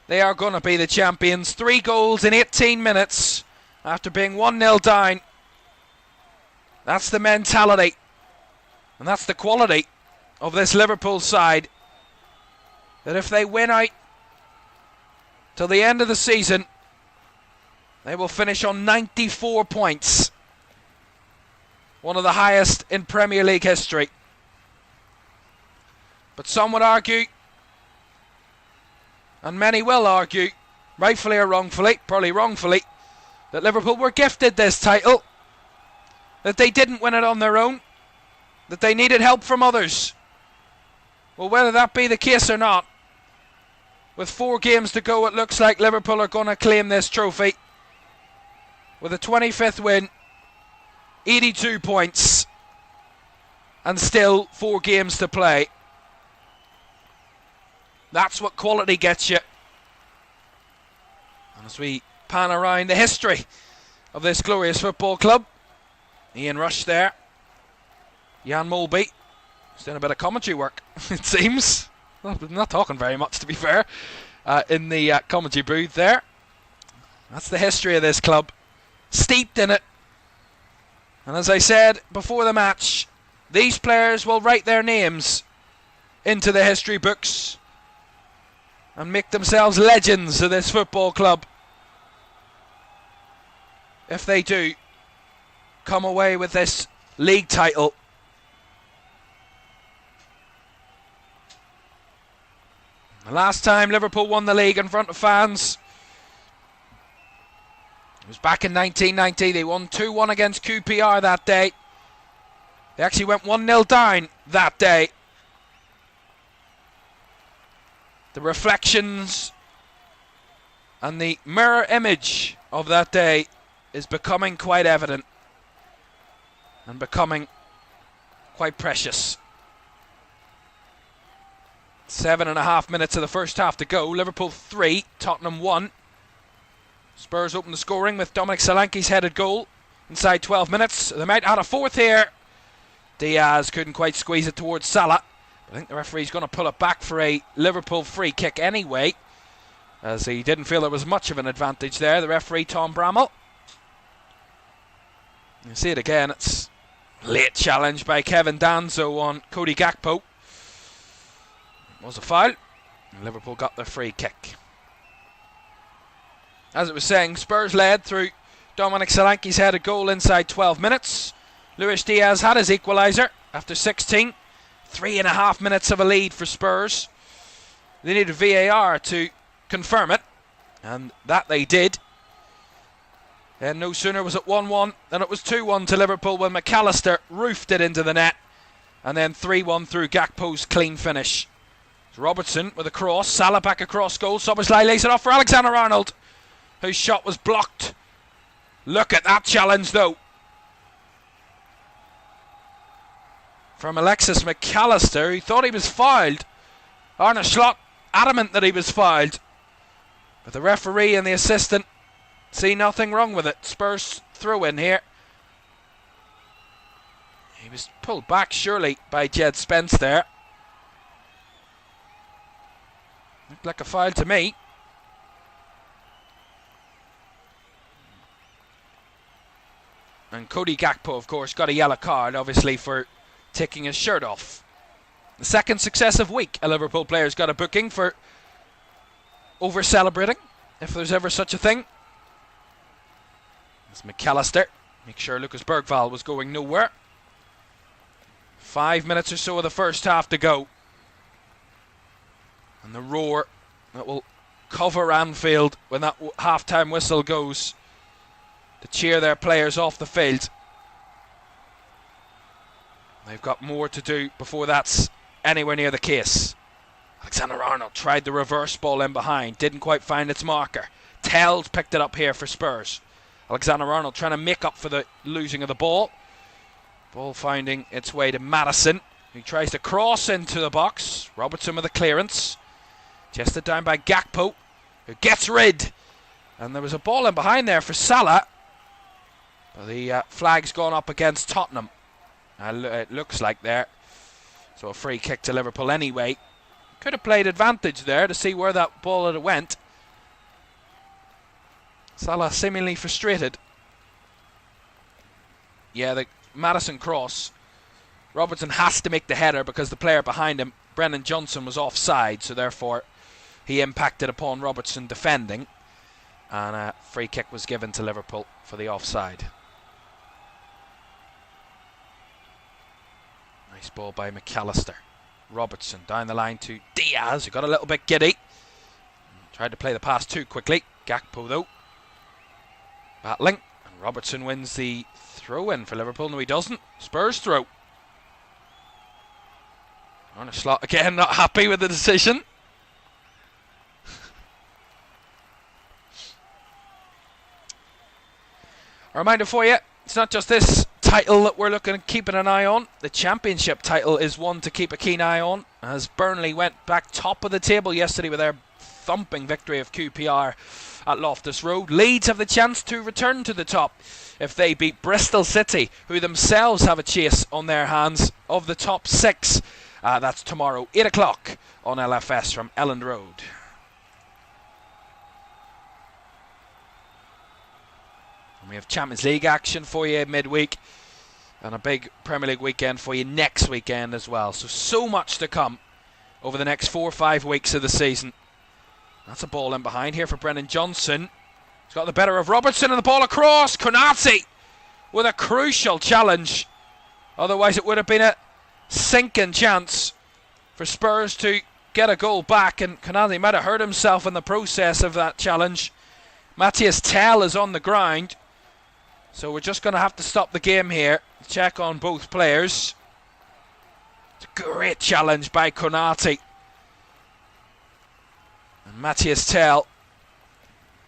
they are going to be the champions. 3 goals in 18 minutes after being 1-0 down. That's the mentality. And that's the quality of this Liverpool side. That if they win out till the end of the season, they will finish on 94 points. One of the highest in Premier League history. But some would argue, and many will argue, rightfully or wrongfully, probably wrongfully, that Liverpool were gifted this title, that they didn't win it on their own, that they needed help from others. Well, whether that be the case or not, with 4 games to go, it looks like Liverpool are going to claim this trophy with a 25th win, 82 points, and still 4 games to play. That's what quality gets you. And as we pan around the history of this glorious football club, Ian Rush there, Jan Molby, he's doing a bit of commentary work, it seems. Well, not talking very much, to be fair, in the commentary booth there. That's the history of this club, steeped in it. And as I said before the match, these players will write their names into the history books and make themselves legends of this football club if they do come away with this league title. The last time Liverpool won the league in front of fans, it was back in 1990. They won 2-1 against QPR that day. They actually went 1-0 down that day. The reflections and the mirror image of that day is becoming quite evident and becoming quite precious. 7.5 minutes of the first half to go. Liverpool 3, Tottenham 1. Spurs open the scoring with Dominic Solanke's headed goal inside 12 minutes. They might add a fourth here. Diaz couldn't quite squeeze it towards Salah. I think the referee's going to pull it back for a Liverpool free kick anyway, as he didn't feel there was much of an advantage there, the referee Tom Bramall. You see it again, it's late challenge by Kevin Danzo on Cody Gakpo. It was a foul, and Liverpool got their free kick. As it was saying, Spurs led through Dominic Solanke's headed goal inside 12 minutes. Luis Diaz had his equaliser after 16. 3.5 minutes of a lead for Spurs. They needed VAR to confirm it, and that they did. And no sooner was it 1-1 than it was 2-1 to Liverpool when McAllister roofed it into the net, and then 3-1 through Gakpo's clean finish. Robertson with a cross, Salah back across goal, Szoboszlai lays it off for Alexander-Arnold, whose shot was blocked. Look at that challenge though from Alexis McAllister, who thought he was fouled. Arne Slot adamant that he was fouled, but the referee and the assistant see nothing wrong with it. Spurs throw in here. He was pulled back surely by Jed Spence there. Looked like a foul to me. And Cody Gakpo, of course, got a yellow card, obviously, for taking his shirt off. The second successive week a Liverpool player's got a booking for over-celebrating, if there's ever such a thing. It's McAllister. Make sure Lucas Bergvall was going nowhere. 5 minutes or so of the first half to go. And the roar that will cover Anfield when that half-time whistle goes to cheer their players off the field. They've got more to do before that's anywhere near the case. Alexander-Arnold tried the reverse ball in behind, didn't quite find its marker. Tell's picked it up here for Spurs. Alexander-Arnold trying to make up for the losing of the ball. Ball finding its way to Maddison, who tries to cross into the box. Robertson with a clearance. Chested down by Gakpo, who gets rid. And there was a ball in behind there for Salah. But the flag's gone up against Tottenham. It looks like there. So a free kick to Liverpool anyway. Could have played advantage there to see where that ball had went. Salah seemingly frustrated. Yeah, the Maddison cross. Robertson has to make the header because the player behind him, Brennan Johnson, was offside, so therefore he impacted upon Robertson defending. And a free kick was given to Liverpool for the offside. Nice ball by McAllister. Robertson down the line to Diaz, who got a little bit giddy. Tried to play the pass too quickly. Gakpo though battling, and Robertson wins the throw-in for Liverpool. No, he doesn't. Spurs throw. Arne Slot again not happy with the decision. A reminder for you, it's not just this title that we're looking at keeping an eye on. The Championship title is one to keep a keen eye on, as Burnley went back top of the table yesterday with their thumping victory of QPR at Loftus Road. Leeds have the chance to return to the top if they beat Bristol City, who themselves have a chase on their hands of the top 6. That's tomorrow, 8 o'clock on LFS from Elland Road. And we have Champions League action for you midweek, and a big Premier League weekend for you next weekend as well. So much to come over the next 4 or 5 weeks of the season. That's a ball in behind here for Brennan Johnson. He's got the better of Robertson, and the ball across. Konate with a crucial challenge. Otherwise it would have been a sinking chance for Spurs to get a goal back, and Konate might have hurt himself in the process of that challenge. Matthias Tell is on the ground, so we're just going to have to stop the game here. Check on both players. It's a great challenge by Konate. And Matthias Tell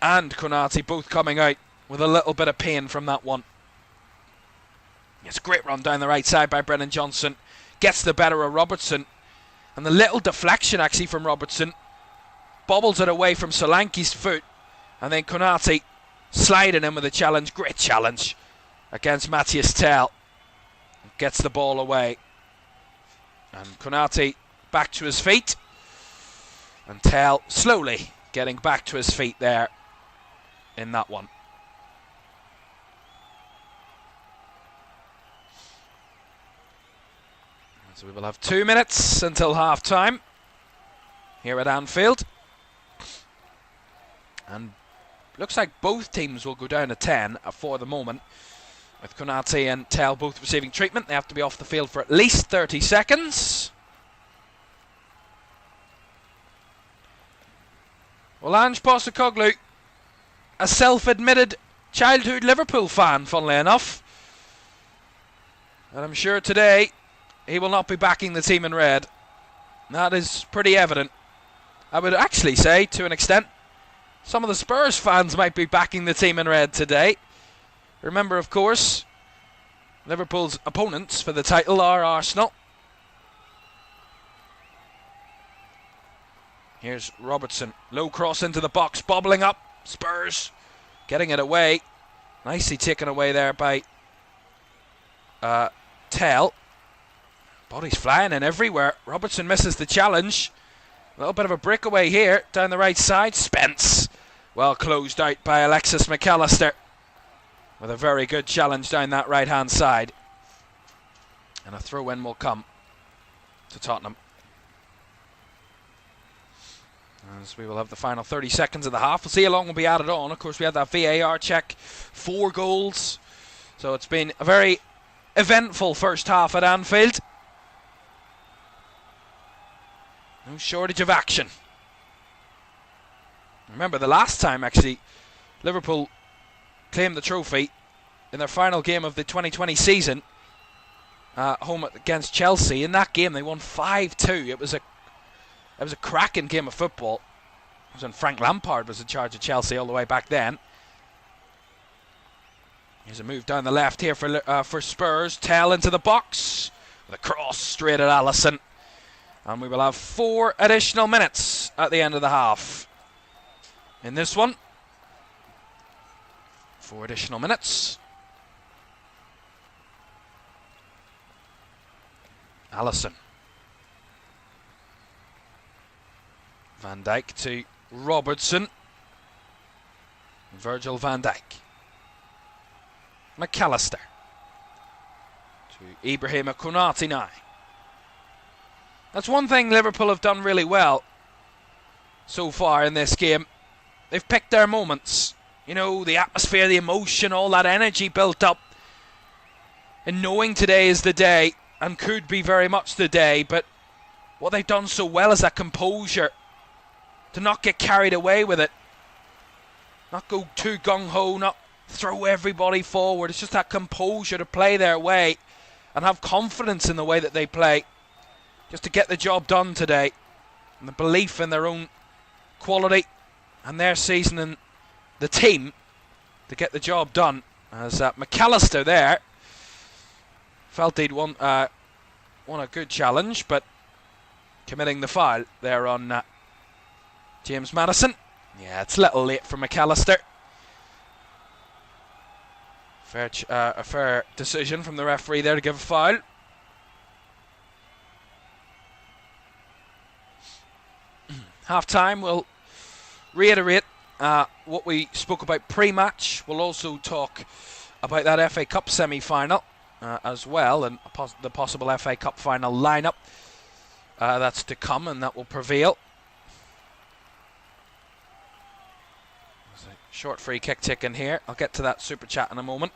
and Konate both coming out with a little bit of pain from that one. It's a great run down the right side by Brennan Johnson. Gets the better of Robertson. And the little deflection actually from Robertson bobbles it away from Solanke's foot. And then Konate sliding in with a challenge. Great challenge against Matthias Tell. Gets the ball away. And Konate back to his feet. And Tell slowly getting back to his feet there in that one. So we will have 2 minutes until half time here at Anfield. And looks like both teams will go down to 10 for the moment, with Konate and Tell both receiving treatment. They have to be off the field for at least 30 seconds. Well, Ange Postecoglou, a self-admitted childhood Liverpool fan, funnily enough. And I'm sure today he will not be backing the team in red. That is pretty evident. I would actually say, to an extent, some of the Spurs fans might be backing the team in red today. Remember, of course, Liverpool's opponents for the title are Arsenal. Here's Robertson. Low cross into the box, bobbling up. Spurs getting it away. Nicely taken away there by Tell. Body's flying in everywhere. Robertson misses the challenge. A little bit of a breakaway here down the right side. Spence well closed out by Alexis McAllister with a very good challenge down that right hand side. And a throw in will come to Tottenham, as we will have the final 30 seconds of the half. We'll see how long will be added on. Of course, we had that VAR check. 4 goals. So it's been a very eventful first half at Anfield. No shortage of action. Remember, the last time, actually, Liverpool claimed the trophy in their final game of the 2020 season, home against Chelsea. In that game, they won 5-2. It was a cracking game of football. It was when Frank Lampard was in charge of Chelsea all the way back then. Here's a move down the left here for Spurs. Tell into the box with a cross straight at Alisson. And we will have 4 additional minutes at the end of the half. In this one, 4 additional minutes. Alisson. Van Dijk to Robertson. Virgil van Dijk. McAllister to Ibrahima Konate now. That's one thing Liverpool have done really well so far in this game. They've picked their moments. You know, the atmosphere, the emotion, all that energy built up. And knowing today is the day and could be very much the day, but what they've done so well is that composure, to not get carried away with it, not go too gung-ho, not throw everybody forward. It's just that composure to play their way and have confidence in the way that they play, just to get the job done today, and the belief in their own quality and their season and the team to get the job done. As McAllister there felt he'd won a good challenge, but committing the foul there on James Maddison. Yeah, it's a little late for McAllister. A fair decision from the referee there to give a foul. Half-time, we'll reiterate what we spoke about pre-match. We'll also talk about that FA Cup semi-final as well, and the possible FA Cup final lineup that's to come and that will prevail. There's a short free kick ticking here. I'll get to that super chat in a moment.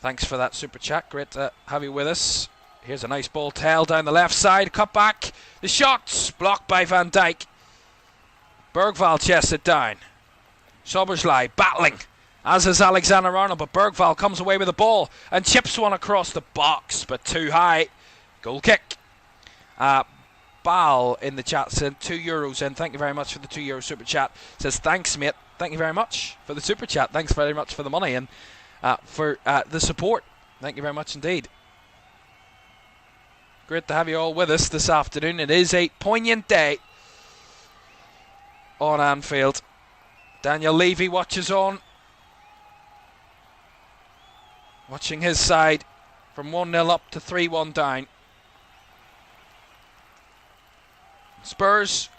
Thanks for that super chat. Great to have you with us. Here's a nice ball tail down the left side. Cut back. The shot's blocked by Van Dijk. Bergvall chests it down. Sobersley battling, as is Alexander-Arnold, but Bergvall comes away with the ball and chips one across the box, but too high. Goal kick. Bal in the chat said €2 in. Thank you very much for the €2 super chat. Says thanks, mate. Thank you very much for the super chat. Thanks very much for the money and for the support. Thank you very much indeed. Great to have you all with us this afternoon. It is a poignant day on Anfield. Daniel Levy watches on, watching his side from 1-0 up to 3-1 down. Spurs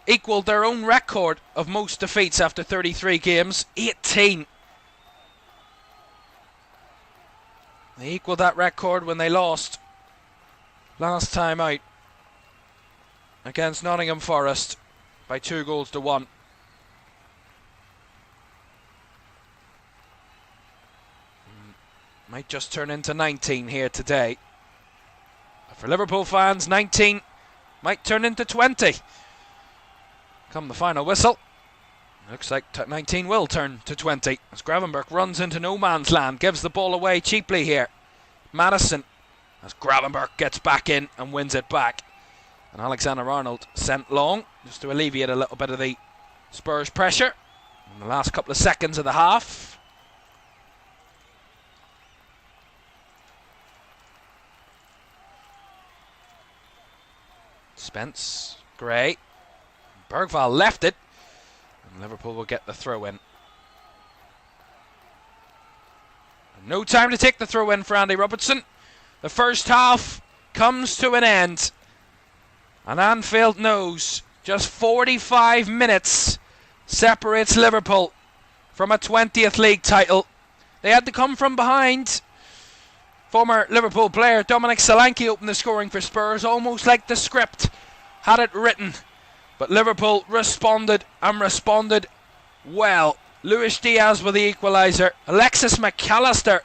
equalled their own record of most defeats after 33 games, 18. They equalled that record when they lost last time out against Nottingham Forest by 2-1. Might just turn into 19 here today. But for Liverpool fans, 19 might turn into 20. Come the final whistle. Looks like 19 will turn to 20 as Gravenberch runs into no man's land, gives the ball away cheaply here. Maddison, as Gravenberch gets back in and wins it back. And Alexander-Arnold sent long, just to alleviate a little bit of the Spurs pressure in the last couple of seconds of the half. Spence, Gray, Bergvall left it, and Liverpool will get the throw in. No time to take the throw in for Andy Robertson. The first half comes to an end, and Anfield knows just 45 minutes separates Liverpool from a 20th league title. They had to come from behind. Former Liverpool player Dominic Solanke opened the scoring for Spurs, almost like the script had it written. But Liverpool responded and responded well. Luis Diaz with the equaliser. Alexis McAllister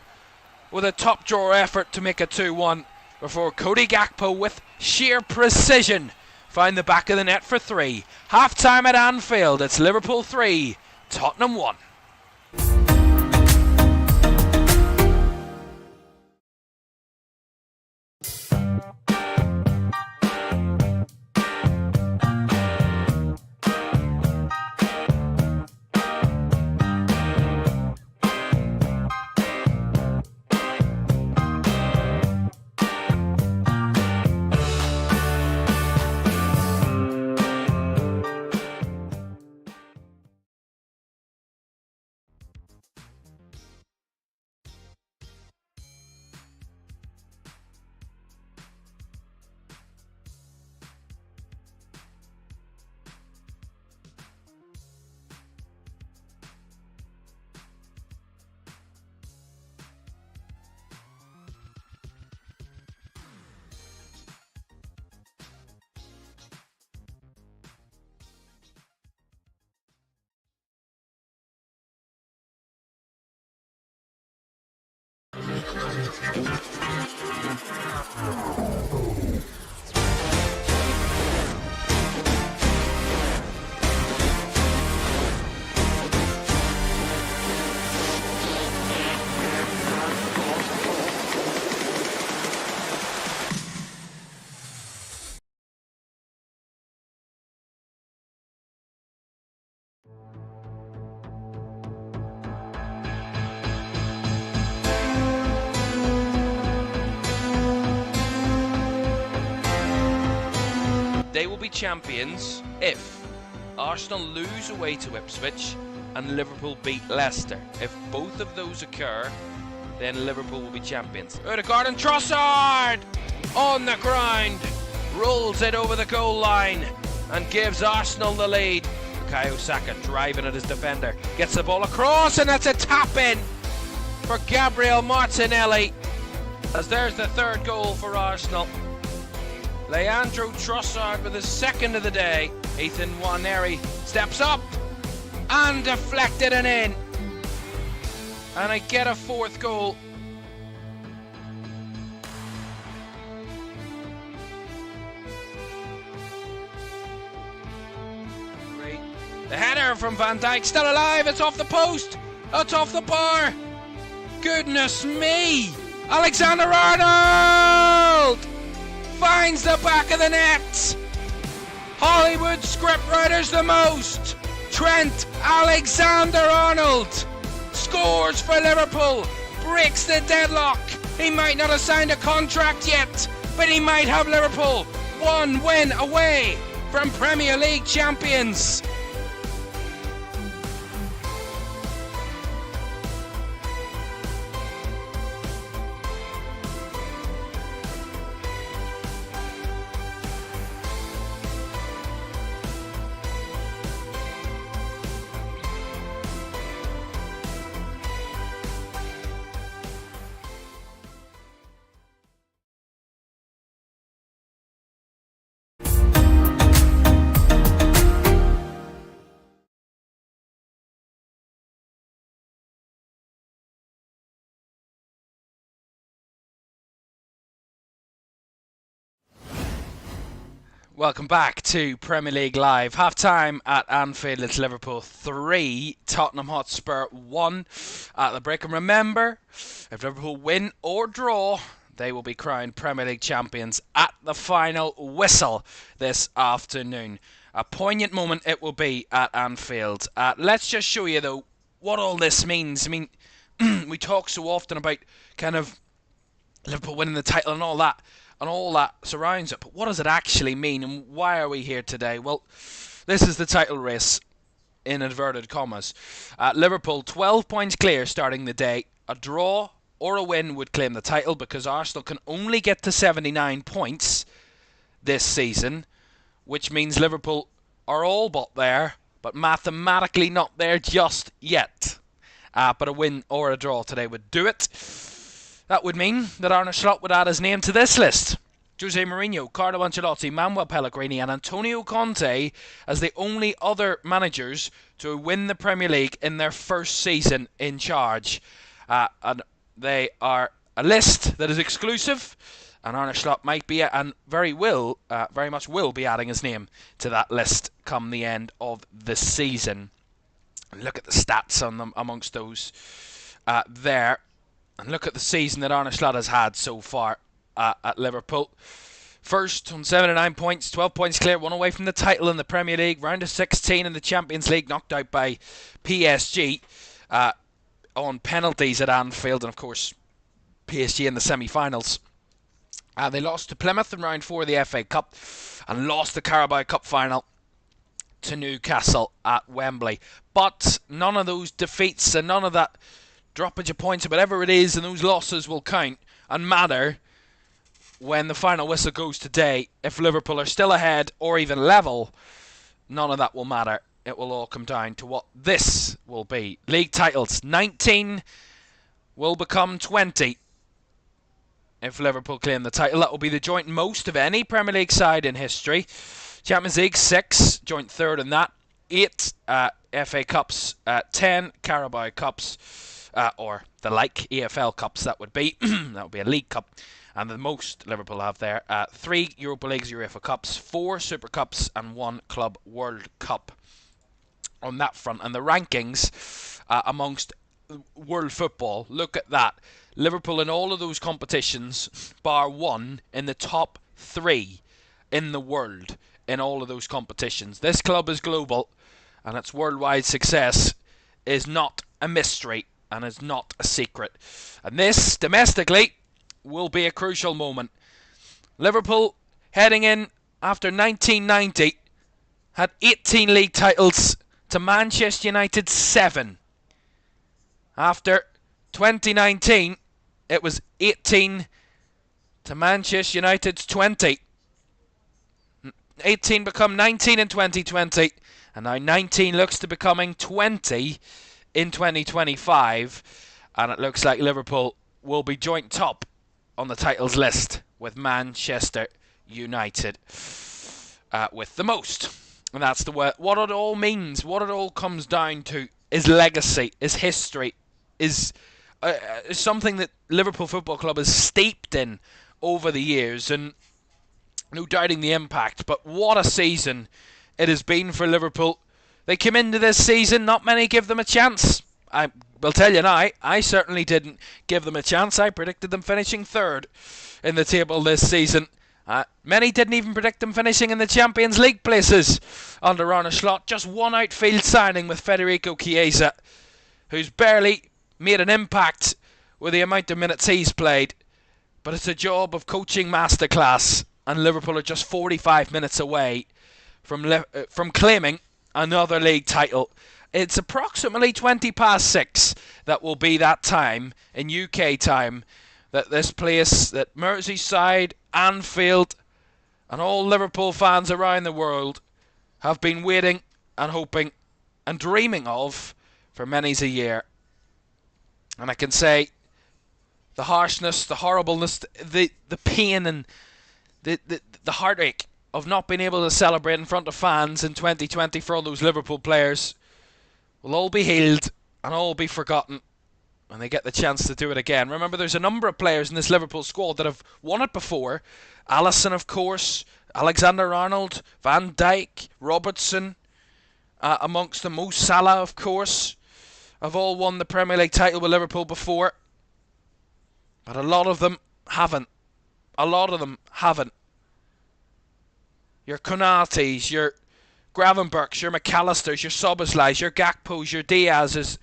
with a top drawer effort to make it 2-1 before Cody Gakpo with sheer precision found the back of the net for 3. Half time at Anfield. It's Liverpool 3, Tottenham 1. They will be champions if Arsenal lose away to Ipswich and Liverpool beat Leicester. If both of those occur, then Liverpool will be champions. Odegaard and Trossard on the ground, rolls it over the goal line and gives Arsenal the lead. Bukayo Saka driving at his defender, gets the ball across, and that's a tap in for Gabriel Martinelli, as there's the third goal for Arsenal. Leandro Trossard with his second of the day. Ethan Nwaneri steps up and deflected and in. And I get a fourth goal. The header from Van Dijk, still alive, it's off the post, it's off the bar. Goodness me! Alexander-Arnold finds the back of the net. Hollywood scriptwriters the most. Trent Alexander-Arnold scores for Liverpool, breaks the deadlock. He might not have signed a contract yet, but he might have Liverpool one win away from Premier League champions. Welcome back to Premier League Live. Half time at Anfield, it's Liverpool 3, Tottenham Hotspur 1 at the break. And remember, if Liverpool win or draw, they will be crowned Premier League champions at the final whistle this afternoon. A poignant moment it will be at Anfield. Let's just show you, though, what all this means. I mean, we talk so often about kind of Liverpool winning the title and all that surrounds it. But what does it actually mean, and why are we here today? Well, this is the title race, in inverted commas. Liverpool 12 points clear starting the day. A draw or a win would claim the title, because Arsenal can only get to 79 points this season, which means Liverpool are all but there, but mathematically not there just yet. But a win or a draw today would do it. That would mean that Arne Slot would add his name to this list. Jose Mourinho, Carlo Ancelotti, Manuel Pellegrini and Antonio Conte as the only other managers to win the Premier League in their first season in charge. And they are a list that is exclusive, and Arne Slot might be, and very much will be adding his name to that list come the end of the season. Look at the stats on them amongst those there. And look at the season that Arne Slot has had so far at Liverpool. First on 79 points, 12 points clear, one away from the title in the Premier League. Round of 16 in the Champions League, knocked out by PSG on penalties at Anfield. And of course, PSG in the semi-finals. They lost to Plymouth in round 4 of the FA Cup and lost the Carabao Cup final to Newcastle at Wembley. But none of those defeats and none of that droppage of points or whatever it is, and those losses will count and matter when the final whistle goes today. If Liverpool are still ahead or even level, none of that will matter. It will all come down to what this will be. League titles, 19 will become 20 if Liverpool claim the title. That will be the joint most of any Premier League side in history. Champions League 6, joint third in that. 8 FA Cups, 10 Carabao Cups. or the like EFL Cups. That would be that would be a League Cup, and the most Liverpool have there: 3 Europa Leagues, UEFA Cups, 4 Super Cups, and 1 Club World Cup. On that front, and the rankings amongst world football, look at that. Liverpool in all of those competitions, bar one, in the top 3 in the world in all of those competitions. This club is global, and its worldwide success is not a mystery and is not a secret. And this, domestically, will be a crucial moment. Liverpool, heading in after 1990, had 18 league titles to Manchester United's 7. After 2019, it was 18 to Manchester United's 20. 18 become 19 in 2020, and now 19 looks to becoming 20 in 2025, and it looks like Liverpool will be joint top on the titles list with Manchester United with the most. And that's the word. What it all means, what it all comes down to, is legacy, is history, is something that Liverpool Football Club is steeped in over the years, and no doubting the impact. But what a season it has been for Liverpool. They came into this season, not many give them a chance. I will tell you now, I certainly didn't give them a chance. I predicted them finishing 3rd in the table this season. Many didn't even predict them finishing in the Champions League places under Arne Slot. Just one outfield signing with Federico Chiesa, who's barely made an impact with the amount of minutes he's played. But it's a job of coaching masterclass, and Liverpool are just 45 minutes away from claiming another league title. It's approximately 20 past 6 that will be that time in UK time that this place, that Merseyside, Anfield, and all Liverpool fans around the world have been waiting and hoping and dreaming of for many's a year. And I can say the harshness, the horribleness, the pain and the heartache of not being able to celebrate in front of fans in 2020 for all those Liverpool players will all be healed and all be forgotten when they get the chance to do it again. Remember, there's a number of players in this Liverpool squad that have won it before. Alisson, of course, Alexander-Arnold, Van Dijk, Robertson, amongst them, Mo Salah, of course, have all won the Premier League title with Liverpool before. But a lot of them haven't. A lot of them haven't. Your Konates, your Gravenberchs, your McAllisters, your Soboslais, your Gakpos, your Diazes,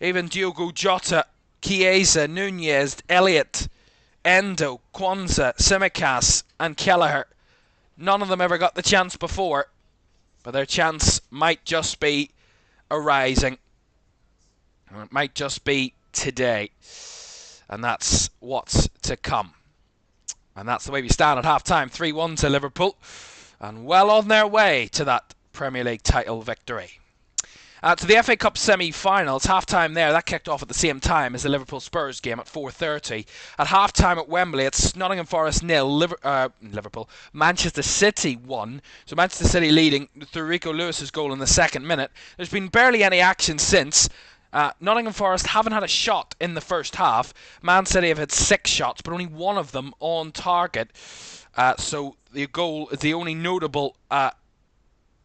even Diogo Jota, Chiesa, Nunez, Elliott, Endo, Kwanzaa, Tsimikas and Kelleher. None of them ever got the chance before, but their chance might just be arising. And it might just be today. And that's what's to come. And that's the way we stand at half-time. 3-1 to Liverpool. And well on their way to that Premier League title victory. To the FA Cup semi-finals, half-time there, that kicked off at the same time as the Liverpool-Spurs game at 4:30. At half-time at Wembley, it's Nottingham Forest 0, Liverpool, Manchester City 1. So Manchester City leading through Rico Lewis's goal in the 2nd minute. There's been barely any action since. Nottingham Forest haven't had a shot in the first half. Man City have had 6 shots, but only 1 of them on target. So the goal is the only notable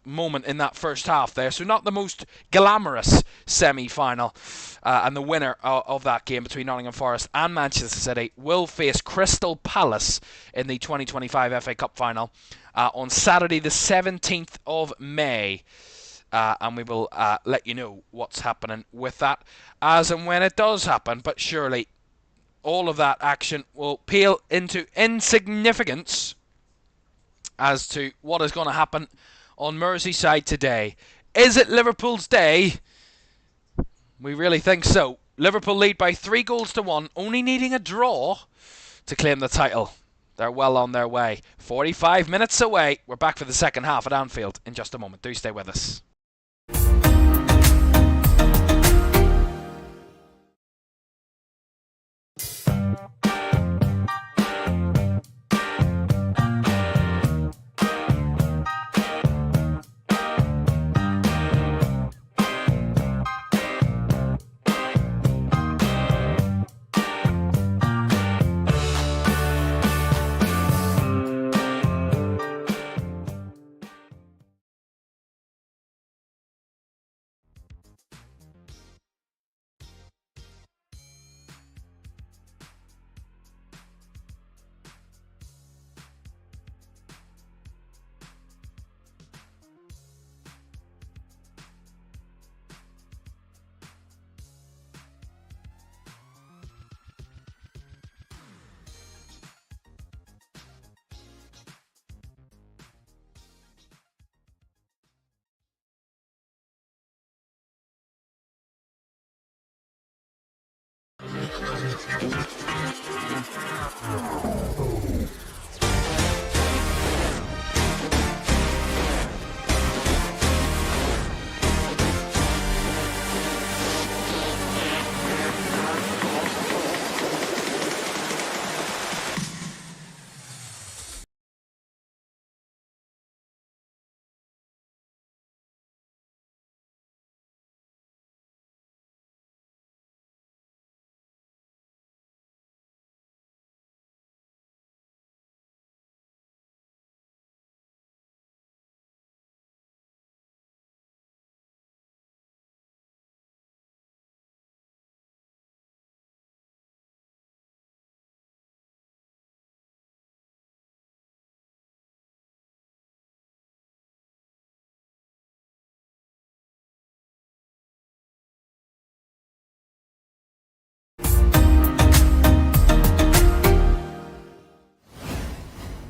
moment in that first half there. So not the most glamorous semi-final. And the winner of that game between Nottingham Forest and Manchester City will face Crystal Palace in the 2025 FA Cup final on Saturday the 17th of May. And we will let you know what's happening with that as and when it does happen. But surely all of that action will pale into insignificance as to what is going to happen on Merseyside today. Is it Liverpool's day? We really think so. Liverpool lead by 3-1, only needing a draw to claim the title. They're well on their way. 45 minutes away. We're back for the second half at Anfield in just a moment. Do stay with us.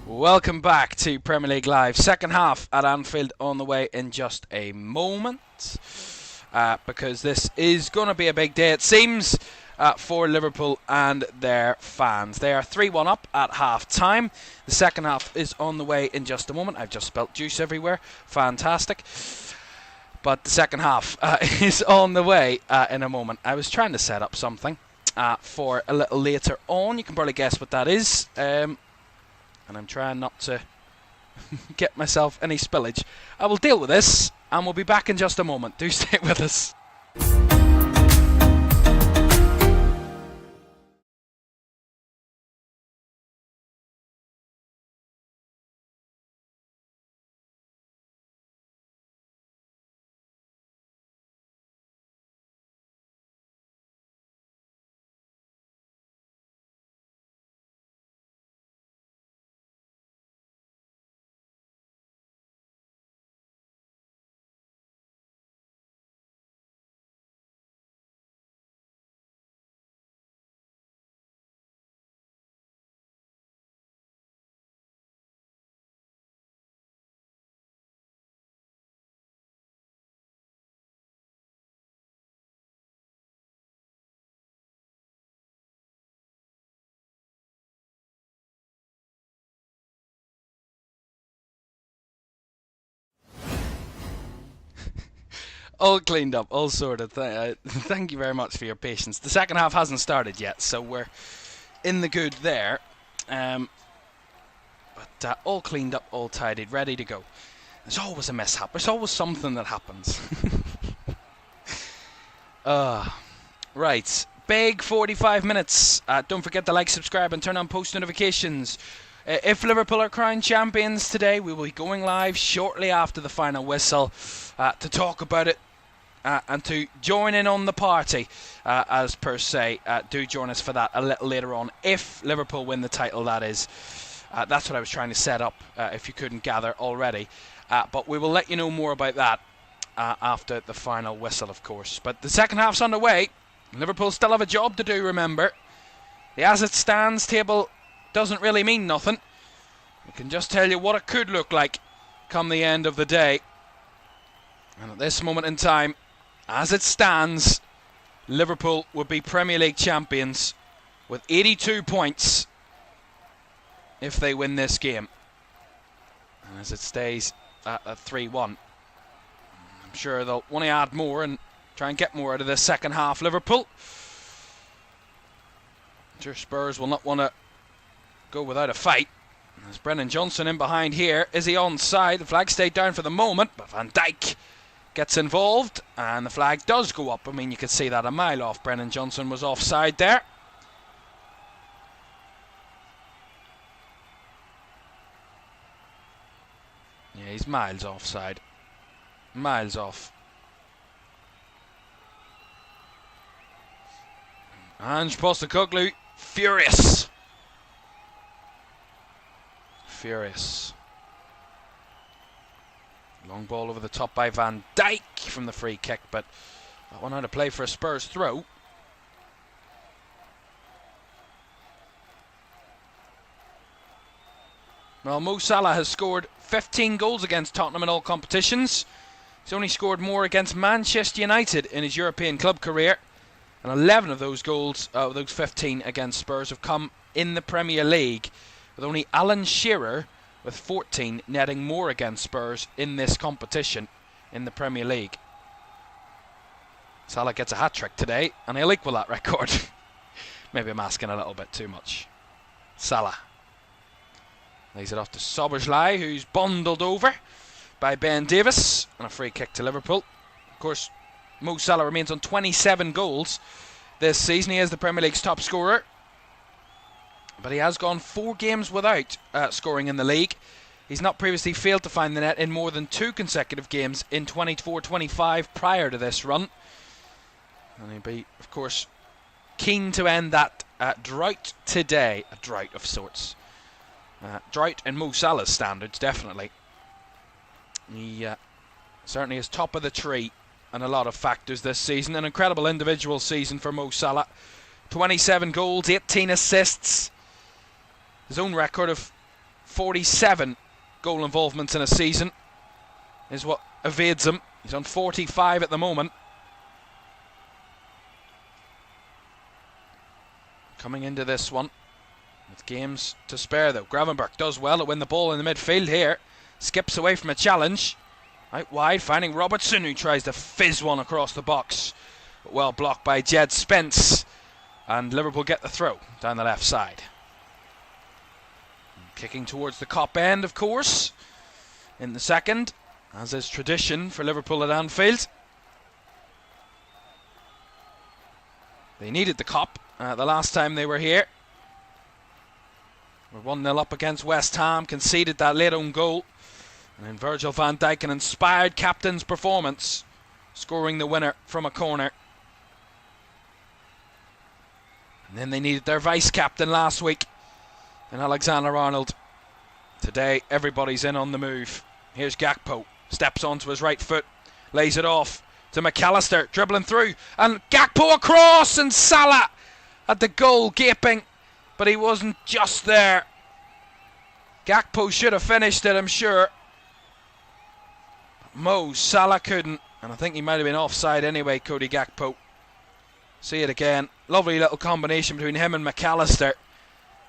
Welcome back to Premier League Live. Second half at Anfield on the way in just a moment. Because this is going to be a big day, it seems, for Liverpool and their fans. They are 3-1 up at half-time. The second half is on the way in just a moment. I've just spilt juice everywhere. Fantastic. But the second half is on the way in a moment. I was trying to set up something for a little later on. You can probably guess what that is. And I'm trying not to get myself any spillage. I will deal with this, and we'll be back in just a moment. Do stay with us. All cleaned up, all sorted. Thank you very much for your patience. The second half hasn't started yet, so we're in the good there. But all cleaned up, all tidied, ready to go. There's always a mishap. There's always something that happens. Right. Big 45 minutes. Don't forget to like, subscribe, and turn on post notifications. If Liverpool are crowned champions today, we will be going live shortly after the final whistle to talk about it. And to join in on the party, as per se. Do join us for that a little later on, if Liverpool win the title, that is. That's what I was trying to set up, if you couldn't gather already. But we will let you know more about that after the final whistle, of course. But the second half's underway. Liverpool still have a job to do, remember. The as-it-stands table doesn't really mean nothing. It can just tell you what it could look like come the end of the day. And at this moment in time, as it stands, Liverpool would be Premier League champions with 82 points if they win this game. And as it stays at 3-1, I'm sure they'll want to add more and try and get more out of this second half. Liverpool, I'm sure Spurs will not want to go without a fight. There's Brennan Johnson in behind here. Is he onside? The flag stayed down for the moment, but Van Dijk gets involved, and the flag does go up. I mean, you could see that a mile off. Brennan Johnson was offside there. Yeah, he's miles offside. Miles off. Ange Postecoglou, furious. Furious. Long ball over the top by Van Dijk from the free kick, but that one out of play for a Spurs throw. Well, Mo Salah has scored 15 goals against Tottenham in all competitions. He's only scored more against Manchester United in his European club career. And 11 of those goals, those 15 against Spurs, have come in the Premier League, with only Alan Shearer with 14 netting more against Spurs in this competition in the Premier League. Salah gets a hat-trick today, and he'll equal that record. Maybe I'm asking a little bit too much. Salah lays it off to Szoboszlai, who's bundled over by Ben Davies, and a free kick to Liverpool. Of course, Mo Salah remains on 27 goals this season. He is the Premier League's top scorer, but he has gone 4 games without scoring in the league. He's not previously failed to find the net in more than 2 consecutive games in 24-25 prior to this run. And he'll be, of course, keen to end that drought today. A drought of sorts. Drought in Mo Salah's standards, definitely. He certainly is top of the tree in a lot of factors this season. An incredible individual season for Mo Salah. 27 goals, 18 assists. His own record of 47 goal involvements in a season is what evades him. He's on 45 at the moment. Coming into this one with games to spare, though. Gravenberch does well to win the ball in the midfield here. Skips away from a challenge. Out wide, finding Robertson, who tries to fizz one across the box. But well blocked by Jed Spence. And Liverpool get the throw down the left side. Kicking towards the Kop end, of course, in the second, as is tradition for Liverpool at Anfield. They needed the Kop the last time they were here. We're 1-0 up against West Ham, conceded that late own goal. And then Virgil van Dijk, an inspired captain's performance, scoring the winner from a corner. And then they needed their vice-captain last week in Alexander-Arnold. Today, everybody's in on the move. Here's Gakpo, steps onto his right foot, lays it off to McAllister, dribbling through, and Gakpo across, and Salah at the goal, gaping, but he wasn't just there. Gakpo should have finished it, I'm sure. Mo Salah couldn't, and I think he might have been offside anyway, Cody Gakpo. See it again. Lovely little combination between him and McAllister.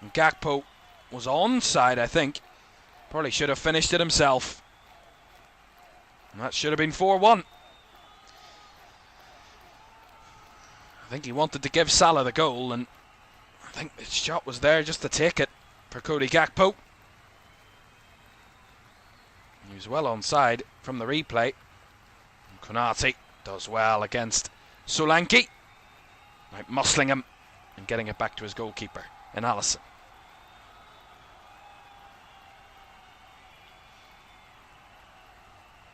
And Gakpo was onside, I think. Probably should have finished it himself. And that should have been 4-1. I think he wanted to give Salah the goal, and I think the shot was there just to take it for Cody Gakpo. He was well onside from the replay. And Konate does well against Solanke. Right, muscling him and getting it back to his goalkeeper in Allison.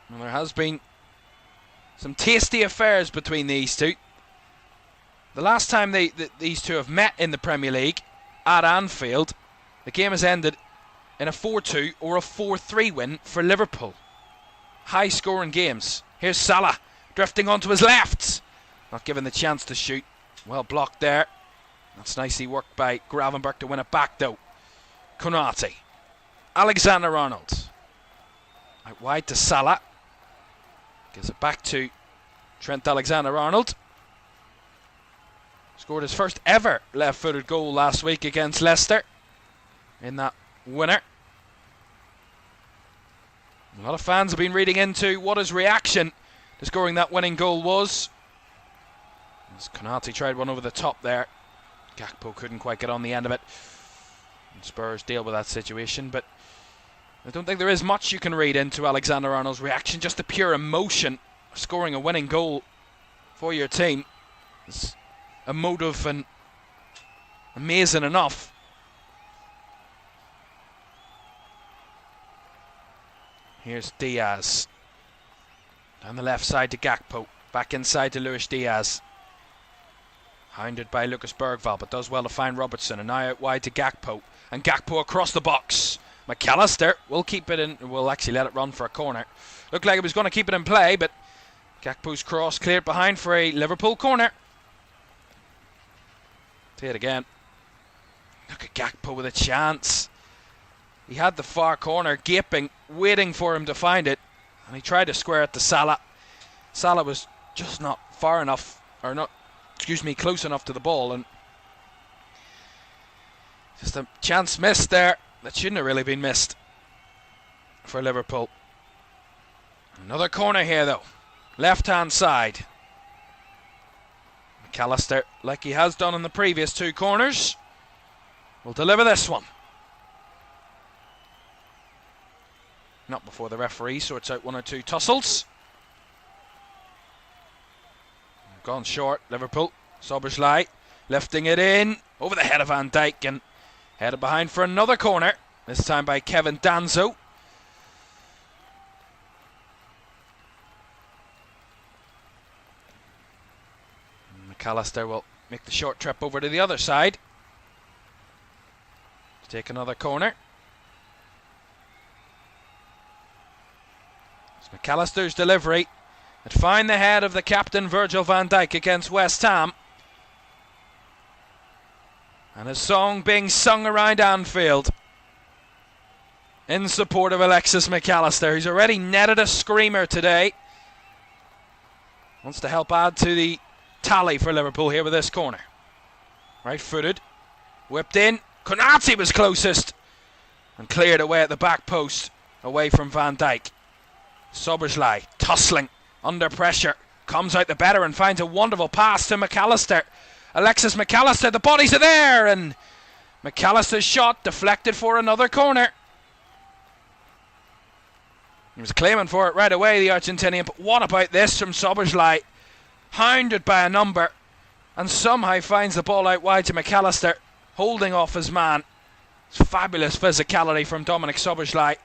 And there has been some tasty affairs between these two. The last time these two have met in the Premier League at Anfield, the game has ended in a 4-2 or a 4-3 win for Liverpool. High scoring games. Here's Salah drifting onto his left, not given the chance to shoot. Well blocked there. That's nicely worked by Gravenberch to win it back, though. Konate. Alexander-Arnold. Out wide to Salah. Gives it back to Trent Alexander-Arnold. Scored his first ever left-footed goal last week against Leicester in that winner. A lot of fans have been reading into what his reaction to scoring that winning goal was. As Konate tried one over the top there. Gakpo couldn't quite get on the end of it. And Spurs deal with that situation, but I don't think there is much you can read into Alexander-Arnold's reaction. Just the pure emotion of scoring a winning goal for your team. It's emotive and amazing enough. Here's Diaz. Down the left side to Gakpo. Back inside to Luis Diaz. Hounded by Lucas Bergvall, but does well to find Robertson. And now out wide to Gakpo. And Gakpo across the box. McAllister will keep it in. Will actually let it run for a corner. Looked like he was going to keep it in play, but Gakpo's cross cleared behind for a Liverpool corner. See it again. Look at Gakpo with a chance. He had the far corner gaping, waiting for him to find it. And he tried to square it to Salah. Salah was just not far enough, or not close enough to the ball, and just a chance missed there that shouldn't have really been missed for Liverpool. Another corner here though, left hand side. McAllister, like he has done in the previous two corners, will deliver this one. Not before the referee sorts out one or two tussles. Gone short, Liverpool. Szoboszlai lifting it in over the head of Van Dijk and headed behind for another corner, this time by Kevin Danso. McAllister will make the short trip over to the other side to take another corner. It's McAllister's delivery that find the head of the captain Virgil van Dijk against West Ham. And a song being sung around Anfield in support of Alexis McAllister, who's already netted a screamer today. Wants to help add to the tally for Liverpool here with this corner. Right footed, whipped in. Konate was closest and cleared away at the back post, away from Van Dijk. Szoboszlai tussling under pressure, comes out the better and finds a wonderful pass to McAllister. Alexis McAllister, the bodies are there, and McAllister's shot deflected for another corner. He was claiming for it right away, the Argentinian, but what about this from Szoboszlai? Hounded by a number, and somehow finds the ball out wide to McAllister, holding off his man. It's fabulous physicality from Dominic Szoboszlai,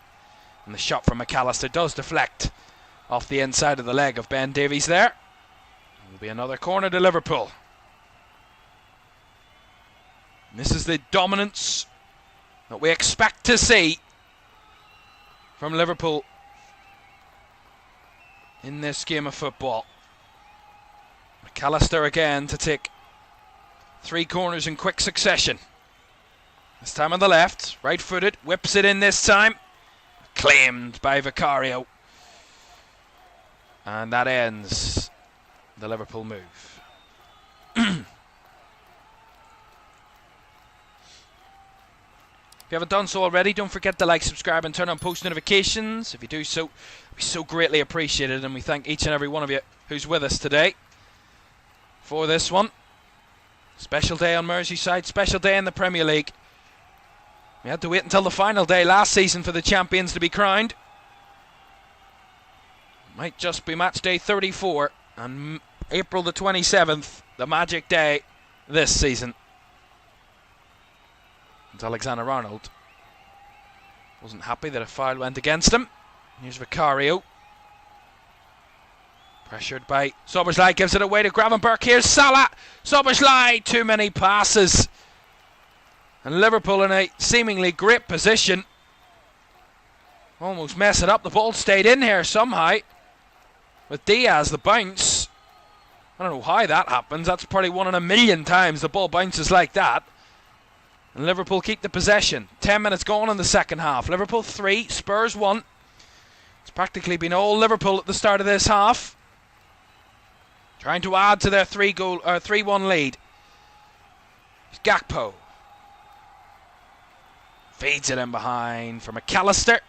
and the shot from McAllister does deflect off the inside of the leg of Ben Davies there. It will be another corner to Liverpool. And this is the dominance that we expect to see from Liverpool in this game of football. McAllister again to take three corners in quick succession. This time on the left, right-footed, whips it in this time. Claimed by Vicario. And that ends the Liverpool move. If you haven't done so already, don't forget to like, subscribe and turn on post notifications. If you do so, it'll be so greatly appreciated, and we thank each and every one of you who's with us today for this one. Special day on Merseyside, special day in the Premier League. We had to wait until the final day last season for the champions to be crowned. Might just be match day 34 and April the 27th, the magic day this season. And Alexander-Arnold wasn't happy that a foul went against him. Here's Vicario. Pressured by Szoboszlai, gives it away to Gravenberch. Here's Salah. Szoboszlai, too many passes. And Liverpool in a seemingly great position. Almost messing up. The ball stayed in here somehow. With Diaz, the bounce. I don't know how that happens. That's probably 1 in a million times the ball bounces like that. And Liverpool keep the possession. 10 minutes gone in the second half. Liverpool 3, Spurs 1. It's practically been all Liverpool at the start of this half. Trying to add to their 3-1 lead. It's Gakpo. Feeds it in behind for McAllister.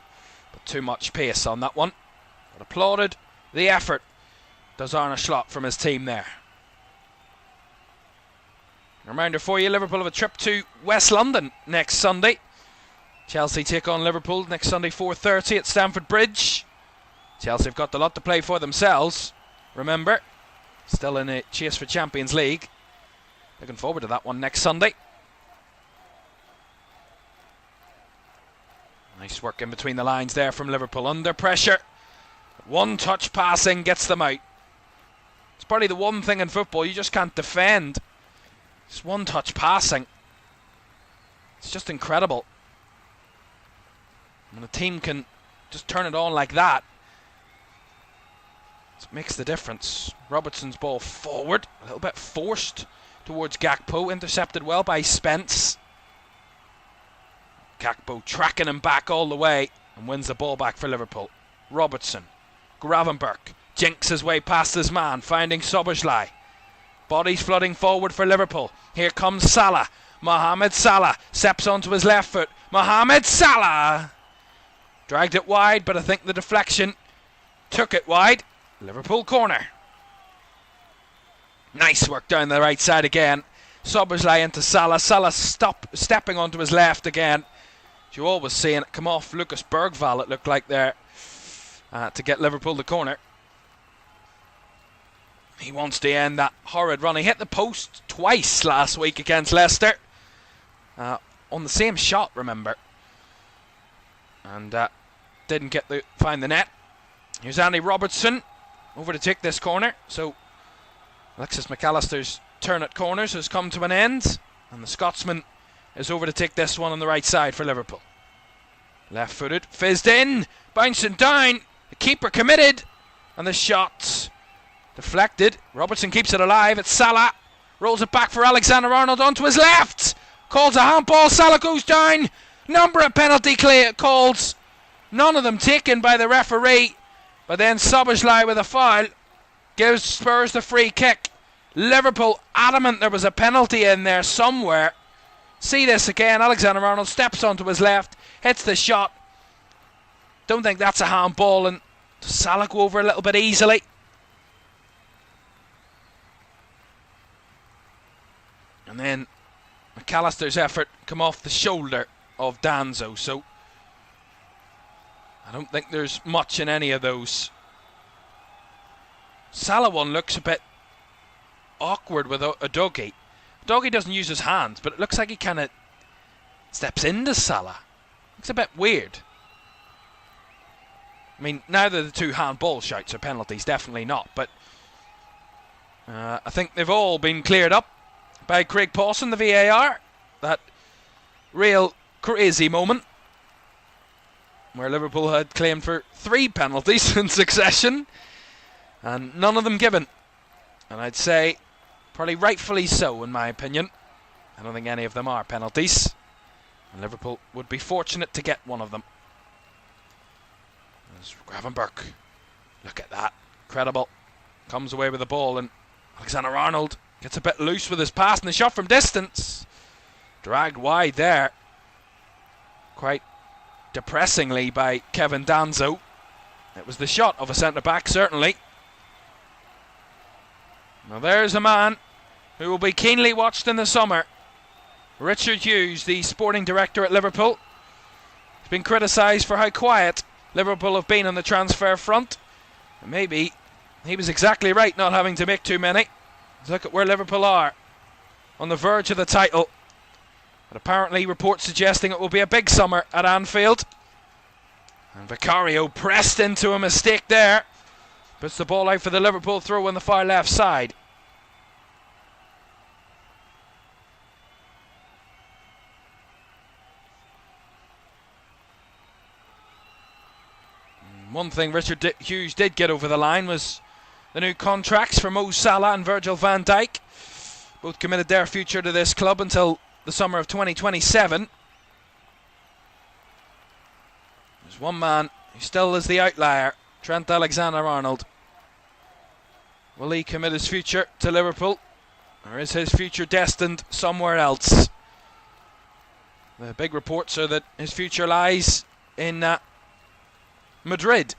But too much pace on that one. But applauded the effort. Does Arne Slot from his team there. A reminder for you, Liverpool have a trip to West London next Sunday. Chelsea take on Liverpool next Sunday 4:30 at Stamford Bridge. Chelsea have got a lot to play for themselves. Remember, still in a chase for Champions League. Looking forward to that one next Sunday. Nice work in between the lines there from Liverpool. Under pressure. One touch passing gets them out. It's probably the one thing in football you just can't defend. Just one touch passing. It's just incredible. When a team can just turn it on like that, it makes the difference. Robertson's ball forward, a little bit forced towards Gakpo, intercepted well by Spence. Gakpo tracking him back all the way and wins the ball back for Liverpool. Robertson, Gravenberch jinks his way past his man, finding Szoboszlai. Bodies flooding forward for Liverpool. Here comes Salah. Mohamed Salah steps onto his left foot. Mohamed Salah dragged it wide, but I think the deflection took it wide. Liverpool corner. Nice work down the right side again. Szoboszlai into Salah. Salah stepping onto his left again. As you always seeing it come off Lucas Bergvall, it looked like there, to get Liverpool the corner. He wants to end that horrid run. He hit the post twice last week against Leicester. On the same shot, remember. And didn't find the net. Here's Andy Robertson over to take this corner. So Alexis McAllister's turn at corners has come to an end. And the Scotsman is over to take this one on the right side for Liverpool. Left footed, fizzed in, bouncing down. The keeper committed. And the shot deflected. Robertson keeps it alive. It's Salah. Rolls it back for Alexander-Arnold onto his left. Calls a handball. Salah goes down. Number of penalty calls. None of them taken by the referee. But then Szoboszlai with a foul gives Spurs the free kick. Liverpool adamant there was a penalty in there somewhere. See this again. Alexander-Arnold steps onto his left. Hits the shot. Don't think that's a handball. And does Salah go over a little bit easily? And then McAllister's effort come off the shoulder of Danzo. So I don't think there's much in any of those. Salah one looks a bit awkward with Udogie. Udogie doesn't use his hands, but it looks like he kind of steps into Salah. Looks a bit weird. I mean, neither of the two handball shouts are penalties, definitely not. But I think they've all been cleared up by Craig Pawson, the VAR. That real crazy moment where Liverpool had claimed for 3 penalties in succession and none of them given. And I'd say probably rightfully so, in my opinion. I don't think any of them are penalties. And Liverpool would be fortunate to get one of them. There's Gravenberch. Look at that. Incredible. Comes away with the ball and Alexander-Arnold gets a bit loose with his pass and the shot from distance. Dragged wide there. Quite depressingly by Kevin Danzo. It was the shot of a centre-back, certainly. Now there's a man who will be keenly watched in the summer. Richard Hughes, the sporting director at Liverpool. He's been criticised for how quiet Liverpool have been on the transfer front. And maybe he was exactly right not having to make too many. Look at where Liverpool are. On the verge of the title. But apparently reports suggesting it will be a big summer at Anfield. And Vicario pressed into a mistake there. Puts the ball out for the Liverpool throw on the far left side. One thing Richard Hughes did get over the line was the new contracts for Mo Salah and Virgil van Dijk. Both committed their future to this club until the summer of 2027. There's one man who still is the outlier, Trent Alexander-Arnold. Will he commit his future to Liverpool, or is his future destined somewhere else? The big reports are that his future lies in Madrid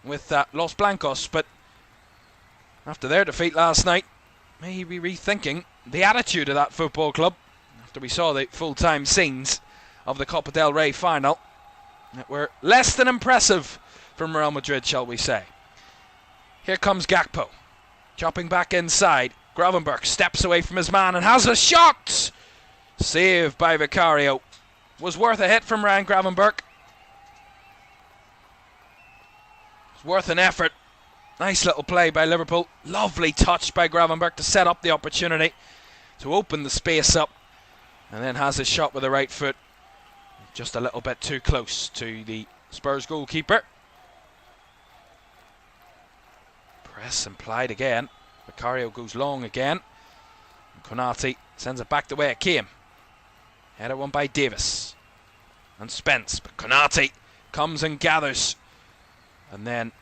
with Los Blancos, but after their defeat last night, may he be rethinking the attitude of that football club after we saw the full-time scenes of the Copa del Rey final that were less than impressive from Real Madrid, shall we say. Here comes Gakpo, chopping back inside. Gravenberch steps away from his man and has a shot! Saved by Vicario. Was worth a hit from Ryan Gravenberch. It's worth an effort. Nice little play by Liverpool. Lovely touch by Gravenberch to set up the opportunity to open the space up. And then has his shot with the right foot. Just a little bit too close to the Spurs goalkeeper. Press implied again. Vicario goes long again. And Konate sends it back the way it came. Header won by Davis. And Spence. But Konate comes and gathers. And then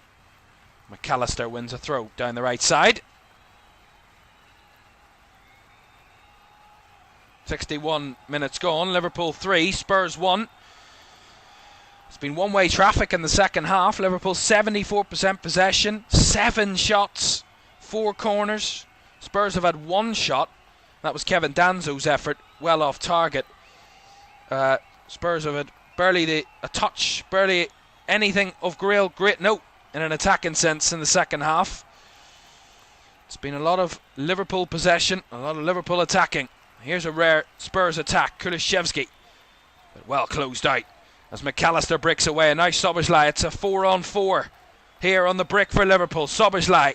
McAllister wins a throw down the right side. 61 minutes gone. Liverpool 3, Spurs 1. It's been one-way traffic in the second half. Liverpool 74% possession, 7 shots, 4 corners. Spurs have had 1 shot. That was Kevin Danzo's effort, well off target. Spurs have had barely a touch, barely anything of real great note in an attacking sense in the second half. It's been a lot of Liverpool possession, a lot of Liverpool attacking. Here's a rare Spurs attack. Kulishevsky, but well closed out as McAllister breaks away. A nice Szoboszlai. It's a 4-on-4 here on the brick for Liverpool. Szoboszlai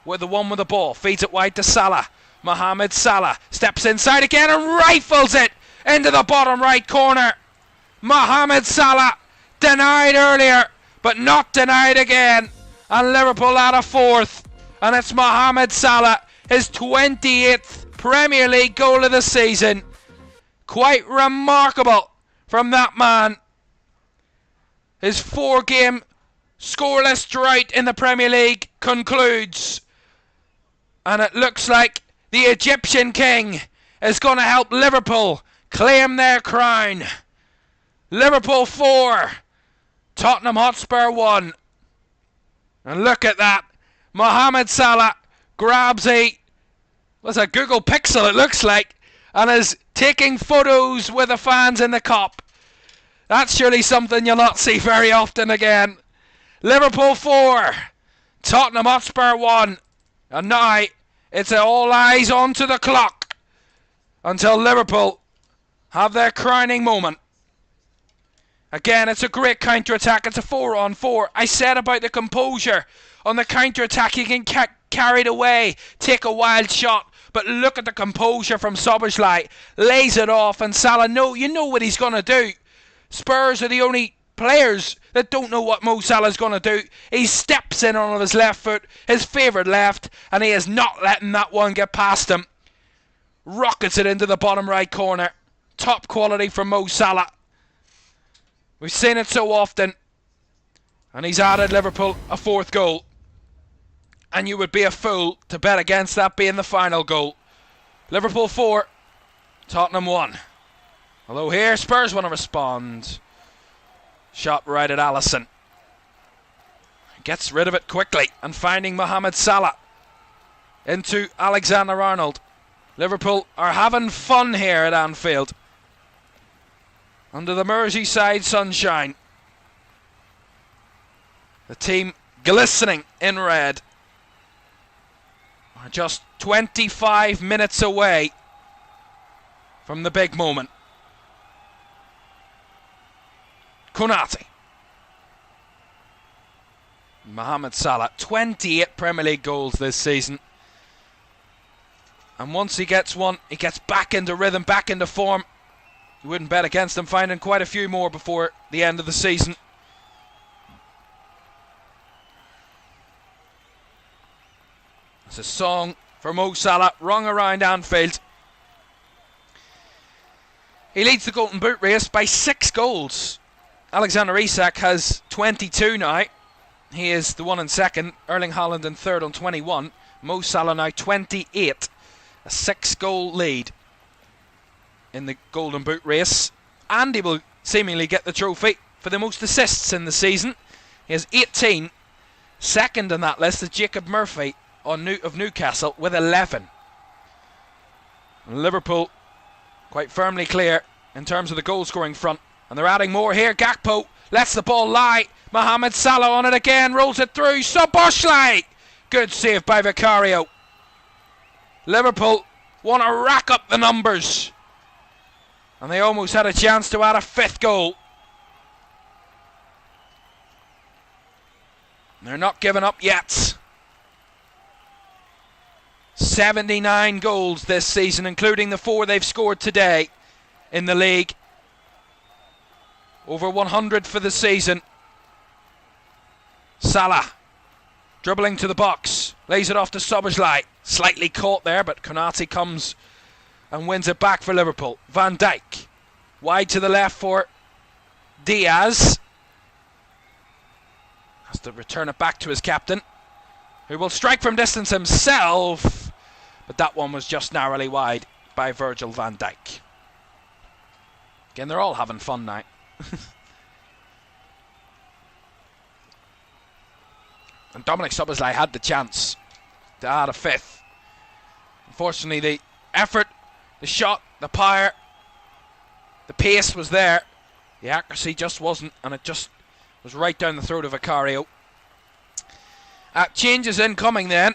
with the one with the ball, feeds it wide to Salah. Mohamed Salah steps inside again and rifles it into the bottom right corner. Mohamed Salah denied earlier, but not denied again, and Liverpool add a 4th, and it's Mohamed Salah, his 28th Premier League goal of the season. Quite remarkable from that man. His 4-game scoreless drought in the Premier League concludes, and it looks like the Egyptian king is going to help Liverpool claim their crown. Liverpool 4, Tottenham Hotspur 1. And look at that. Mohamed Salah grabs a Google Pixel, it looks like, and is taking photos with the fans in the Kop. That's surely something you'll not see very often again. Liverpool 4, Tottenham Hotspur 1. And now it's all eyes onto the clock until Liverpool have their crowning moment. Again, it's a great counter-attack. It's a 4-on-4. I said about the composure on the counter-attack. You can get carried away, take a wild shot, but look at the composure from Szoboszlai. Lays it off, and Salah, you know what he's going to do. Spurs are the only players that don't know what Mo Salah's going to do. He steps in on his left foot, his favourite left, and he is not letting that one get past him. Rockets it into the bottom right corner. Top quality from Mo Salah. We've seen it so often. And he's added Liverpool a 4th goal. And you would be a fool to bet against that being the final goal. Liverpool 4, Tottenham 1. Although here, Spurs want to respond. Shot right at Alisson. Gets rid of it quickly. And finding Mohamed Salah into Alexander-Arnold. Liverpool are having fun here at Anfield. Under the Merseyside sunshine. The team glistening in red are just 25 minutes away from the big moment. Konate. Mohamed Salah, 28 Premier League goals this season. And once he gets one, he gets back into rhythm, back into form. You wouldn't bet against him finding quite a few more before the end of the season. It's a song for Mo Salah, rung around Anfield. He leads the Golden Boot race by 6 goals. Alexander Isak has 22 now. He is the one in second. Erling Haaland in third on 21. Mo Salah now 28. A 6-goal lead in the Golden Boot race. And he will seemingly get the trophy for the most assists in the season. He has 18. Second on that list is Jacob Murphy of Newcastle with 11. And Liverpool quite firmly clear in terms of the goal-scoring front. And they're adding more here. Gakpo lets the ball lie. Mohamed Salah on it again. Rolls it through. Szoboszlai. Good save by Vicario. Liverpool want to rack up the numbers. And they almost had a chance to add a 5th goal. They're not giving up yet. 79 goals this season, including the 4 they've scored today in the league. Over 100 for the season. Salah dribbling to the box. Lays it off to Szoboszlai. Slightly caught there, but Konate comes and wins it back for Liverpool. Van Dijk. Wide to the left for Diaz. Has to return it back to his captain, who will strike from distance himself. But that one was just narrowly wide. by Virgil van Dijk. Again, they're all having fun now. And Dominic Szoboszlai had the chance to add a fifth. Unfortunately, the effort, the shot, the power, the pace was there. The accuracy just wasn't, and it just was right down the throat of Vicario. Changes incoming then.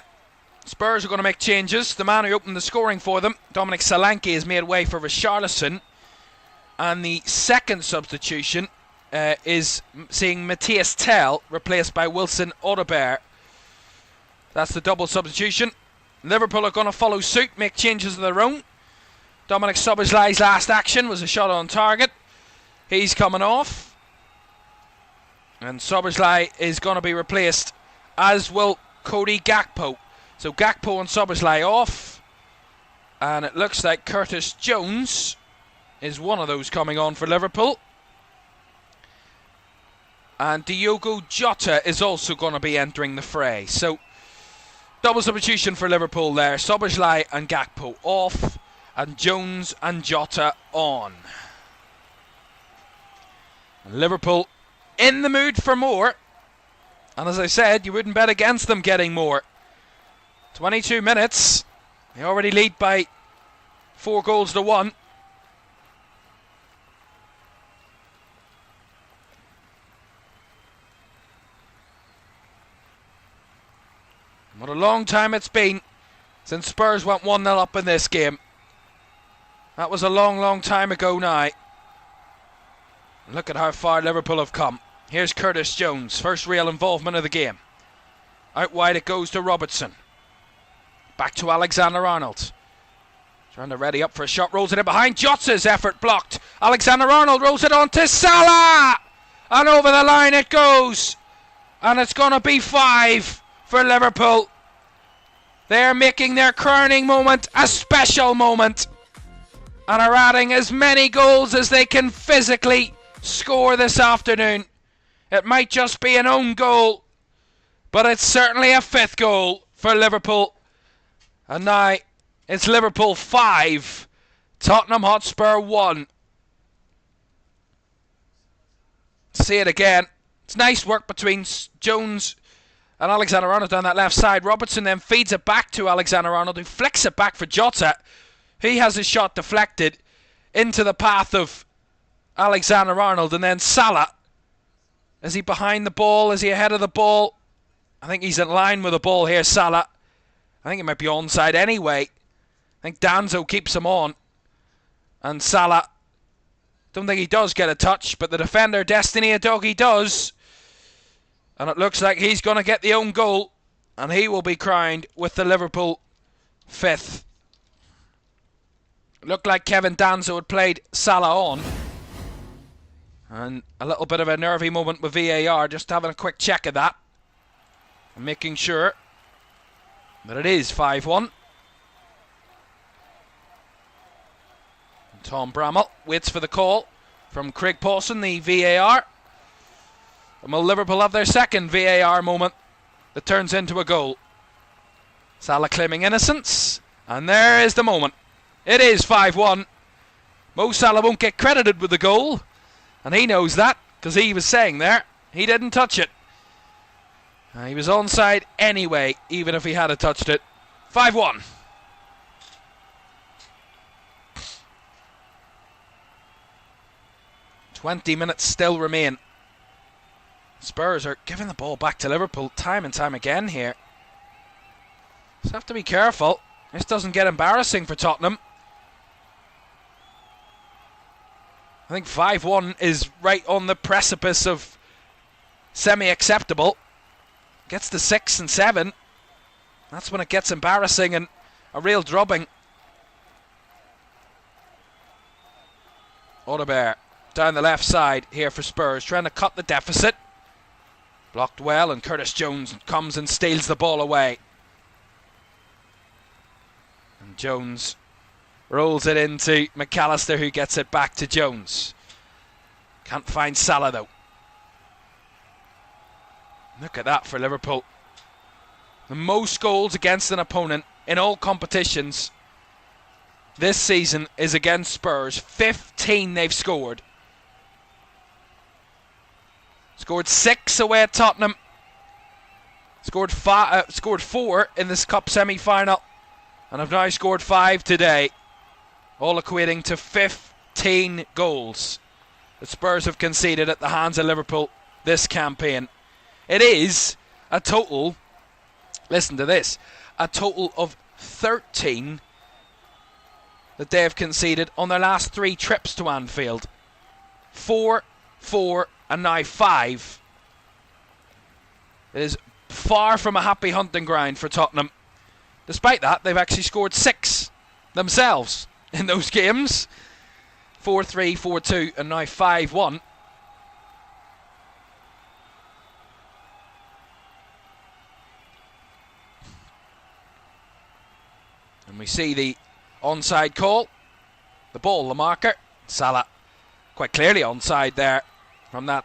Spurs are going to make changes. The man who opened the scoring for them, Dominic Solanke, has made way for Richarlison. And the second substitution is seeing Matthias Tell replaced by Wilson Odobert. That's the double substitution. Liverpool are going to follow suit, make changes of their own. Dominic Szoboszlai's last action was a shot on target. He's coming off. And Szoboszlai is going to be replaced, as will Cody Gakpo. So Gakpo and Szoboszlai off. And it looks like Curtis Jones is one of those coming on for Liverpool. And Diogo Jota is also going to be entering the fray. So double substitution for Liverpool there. Szoboszlai and Gakpo off, and Jones and Jota on. And Liverpool in the mood for more. And as I said, you wouldn't bet against them getting more. 22 minutes. They already lead by 4-1. What a long time it's been since Spurs went 1-0 up in this game. That was a long, long time ago now. Look at how far Liverpool have come. Here's Curtis Jones, first real involvement of the game. Out wide it goes to Robertson. Back to Alexander-Arnold. Trying to ready up for a shot, rolls it in behind. Jota's effort blocked. Alexander-Arnold rolls it on to Salah! And over the line it goes. And it's going to be 5 for Liverpool. They're making their crowning moment a special moment, and are adding as many goals as they can physically score this afternoon. It might just be an own goal, but it's certainly a 5th goal for Liverpool. And now it's Liverpool 5, Tottenham Hotspur 1. See it again. It's nice work between Jones and Alexander-Arnold down that left side. Robertson then feeds it back to Alexander-Arnold, who flicks it back for Jota. He has his shot deflected into the path of Alexander-Arnold. And then Salah. Is he behind the ball? Is he ahead of the ball? I think he's in line with the ball here, Salah. I think he might be onside anyway. I think Danzo keeps him on. And Salah, don't think he does get a touch, but the defender, Destiny Udogie, does. And it looks like he's going to get the own goal, and he will be crowned with the Liverpool 5th. It looked like Kevin Danzo had played Salah on. And a little bit of a nervy moment with VAR, just having a quick check of that. And making sure that it is 5-1. And Tom Bramall waits for the call from Craig Pawson, the VAR. And will Liverpool have their second VAR moment that turns into a goal? Salah claiming innocence. And there is the moment. It is 5-1. Mo Salah won't get credited with the goal. And he knows that, because he was saying there he didn't touch it. He was onside anyway, even if he had touched it. 5-1. "20 minutes still remain. Spurs are giving the ball back to Liverpool time and time again here. Just have to be careful. This doesn't get embarrassing for Tottenham. I think 5-1 is right on the precipice of semi-acceptable. Gets to 6 and 7. That's when it gets embarrassing and a real drubbing. Odobert down the left side here for Spurs, trying to cut the deficit. Blocked well, and Curtis Jones comes and steals the ball away. And Jones rolls it into McAllister, who gets it back to Jones. Can't find Salah though. Look at that for Liverpool. The most goals against an opponent in all competitions this season is against Spurs. 15 they've scored. Scored 6 away at Tottenham. Scored 4 in this cup semi-final. And have now scored 5 today. All equating to 15 goals that Spurs have conceded at the hands of Liverpool this campaign. It is a total, listen to this, a total of 13 that they have conceded on their last 3 trips to Anfield. 4, 4 and now 5. It is far from a happy hunting ground for Tottenham. Despite that, they've actually scored 6 themselves in those games. 4-3, 4-2 and now 5-1. And we see the onside call. The ball, the marker. Salah quite clearly onside there from that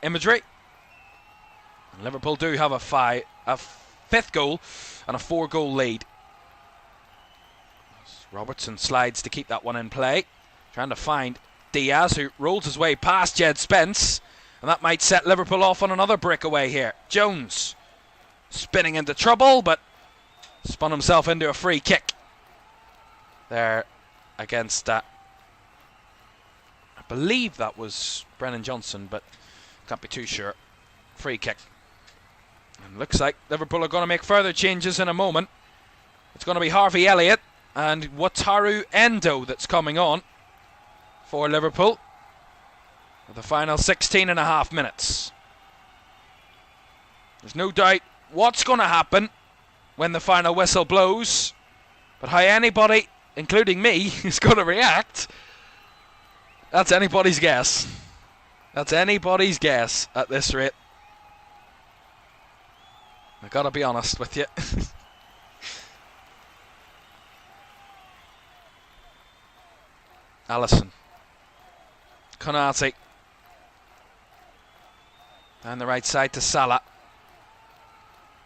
imagery. And Liverpool do have a 5th goal and a 4-goal lead. Robertson slides to keep that one in play. Trying to find Diaz, who rolls his way past Jed Spence. And that might set Liverpool off on another breakaway here. Jones spinning into trouble, but spun himself into a free kick there against I believe that was Brennan Johnson, but can't be too sure. Free kick. And looks like Liverpool are going to make further changes in a moment. It's going to be Harvey Elliott and Wataru Endo that's coming on for Liverpool for the final 16 and a half minutes. There's no doubt what's going to happen when the final whistle blows, but how anybody, including me, is going to react, that's anybody's guess. That's anybody's guess at this rate. I gotta be honest with you. Alisson, Konate, down the right side to Salah.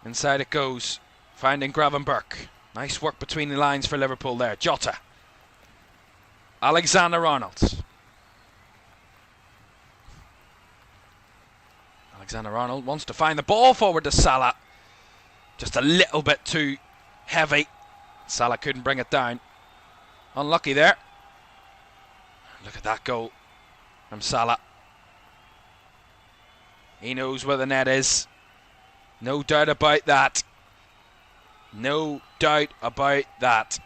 Inside it goes, finding Gravenberch. Nice work between the lines for Liverpool there. Jota, Alexander-Arnold. Alexander-Arnold wants to find the ball forward to Salah. Just a little bit too heavy. Salah couldn't bring it down. Unlucky there. Look at that goal from Salah. He knows where the net is. No doubt about that. No doubt about that.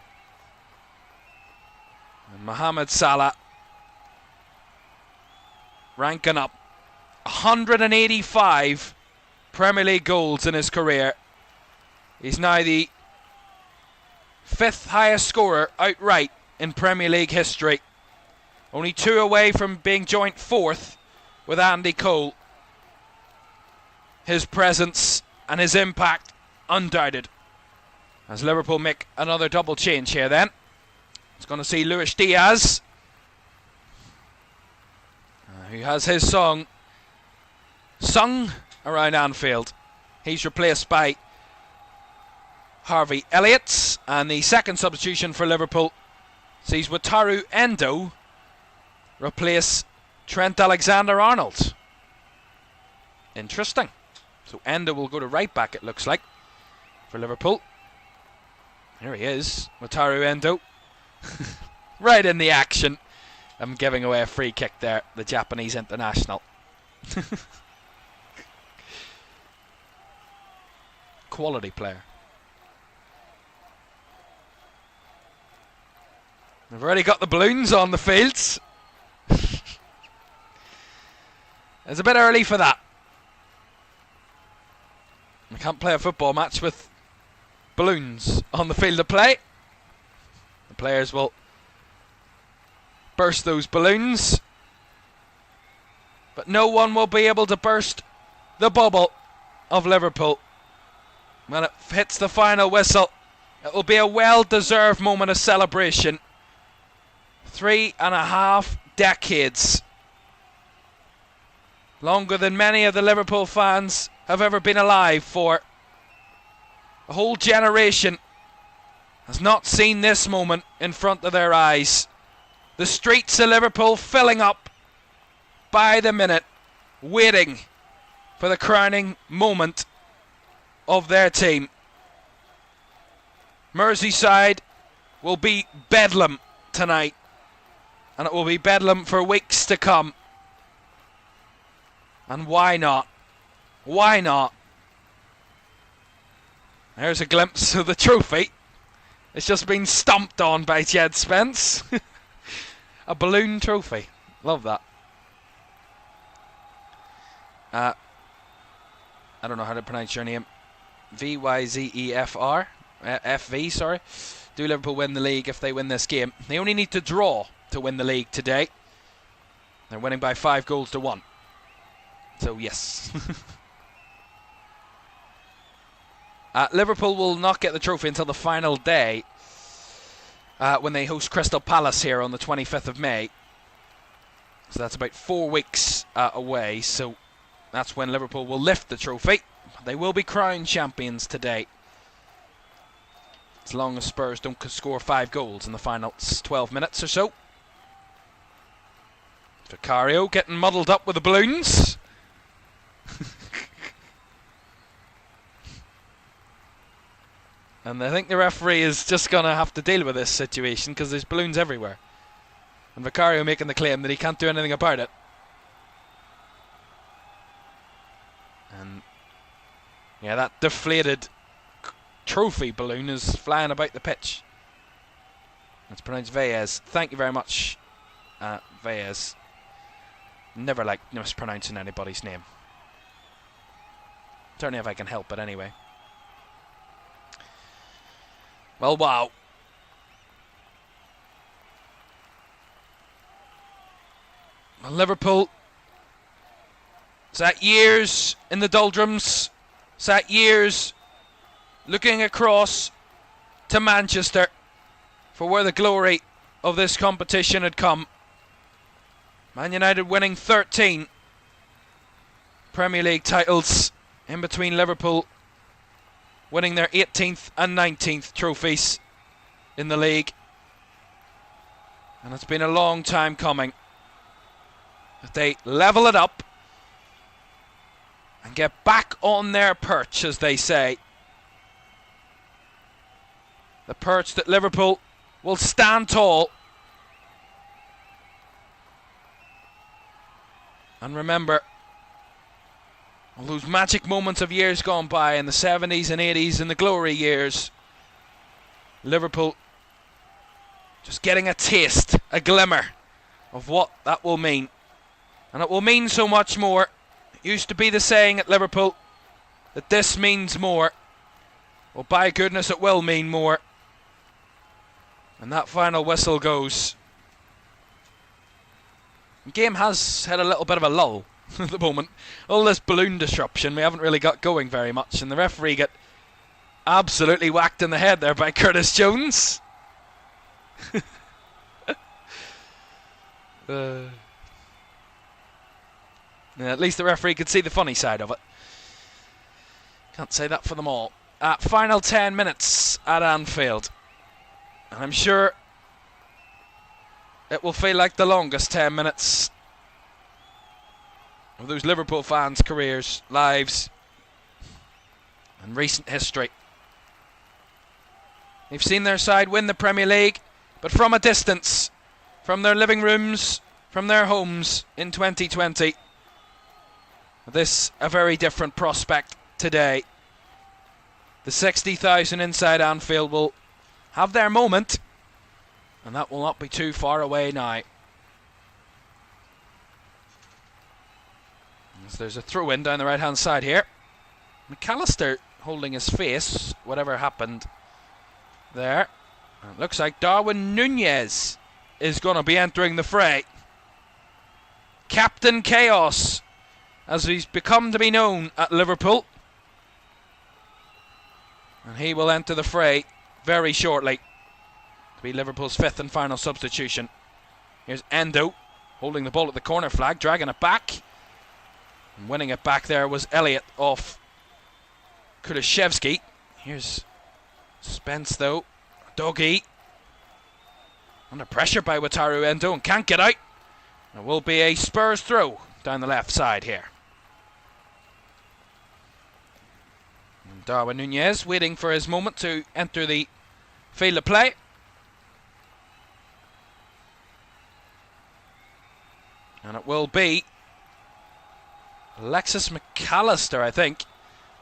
And Mohamed Salah ranking up 185 Premier League goals in his career. He's now the 5th highest scorer outright in Premier League history. Only 2 away from being joint 4th with Andy Cole. His presence and his impact undoubted. As Liverpool make another double change here then. It's going to see Luis Diaz, who has his song sung around Anfield. He's replaced by Harvey Elliott, and the second substitution for Liverpool sees Wataru Endo replace Trent Alexander-Arnold. Interesting. So Endo will go to right back, it looks like, for Liverpool. Here he is, Wataru Endo. Right in the action. I'm giving away a free kick there, the Japanese international. Quality player. They've already got the balloons on the fields. It's a bit early for that. I can't play a football match with balloons on the field of play. The players will burst those balloons, but no one will be able to burst the bubble of Liverpool. When it hits the final whistle, it will be a well-deserved moment of celebration. 3.5 decades. Longer than many of the Liverpool fans have ever been alive for. A whole generation has not seen this moment in front of their eyes. The streets of Liverpool filling up by the minute, waiting for the crowning moment of their team. Merseyside will be bedlam tonight, and it will be bedlam for weeks to come. And why not? Why not? There's a glimpse of the trophy. It's just been stomped on by Jed Spence. A balloon trophy. Love that. I don't know how to pronounce your name. Vyzefr. FV, sorry. Do Liverpool win the league if they win this game? They only need to draw to win the league today. They're winning by 5-1. So, yes. Liverpool will not get the trophy until the final day when they host Crystal Palace here on the 25th of May. So that's about 4 weeks away. So that's when Liverpool will lift the trophy. They will be crowned champions today, as long as Spurs don't score 5 goals in the final 12 minutes or so. Vicario getting muddled up with the balloons. And I think the referee is just going to have to deal with this situation because there's balloons everywhere. And Vicario making the claim that he can't do anything about it. And yeah, that deflated trophy balloon is flying about the pitch. It's pronounced Veyes. Thank you very much, Veyes. Never like mispronouncing anybody's name. Certainly if I can help it anyway. Well, wow. Well, Liverpool sat years in the doldrums, sat years looking across to Manchester for where the glory of this competition had come. Man United winning 13 Premier League titles in between Liverpool winning their 18th and 19th trophies in the league. And it's been a long time coming that they level it up and get back on their perch, as they say. The perch that Liverpool will stand tall and remember all those magic moments of years gone by in the 70s and 80s and the glory years. Liverpool just getting a taste, a glimmer of what that will mean. And it will mean so much more. It used to be the saying at Liverpool that this means more. Well, by goodness, it will mean more. And that final whistle goes. The game has had a little bit of a lull at the moment. All this balloon disruption, we haven't really got going very much, and the referee got absolutely whacked in the head there by Curtis Jones. Yeah, at least the referee could see the funny side of it. Can't say that for them all. Final 10 minutes at Anfield, and I'm sure it will feel like the longest 10 minutes of those Liverpool fans' careers, lives, and recent history. They've seen their side win the Premier League, but from a distance, from their living rooms, from their homes in 2020. This a very different prospect today. The 60,000 inside Anfield will have their moment, and that will not be too far away now. As there's a throw-in down the right-hand side here. McAllister holding his face, whatever happened there. And it looks like Darwin Núñez is going to be entering the fray. Captain Chaos, as he's become to be known at Liverpool. And he will enter the fray very shortly to be Liverpool's 5th and final substitution. Here's Endo holding the ball at the corner flag, dragging it back. And winning it back there was Elliott off Kulishevsky. Here's Spence though, Dougie. Under pressure by Wataru Endo and can't get out. It will be a Spurs throw down the left side here. And Darwin Nunez waiting for his moment to enter the field of play. And it will be Alexis McAllister, I think,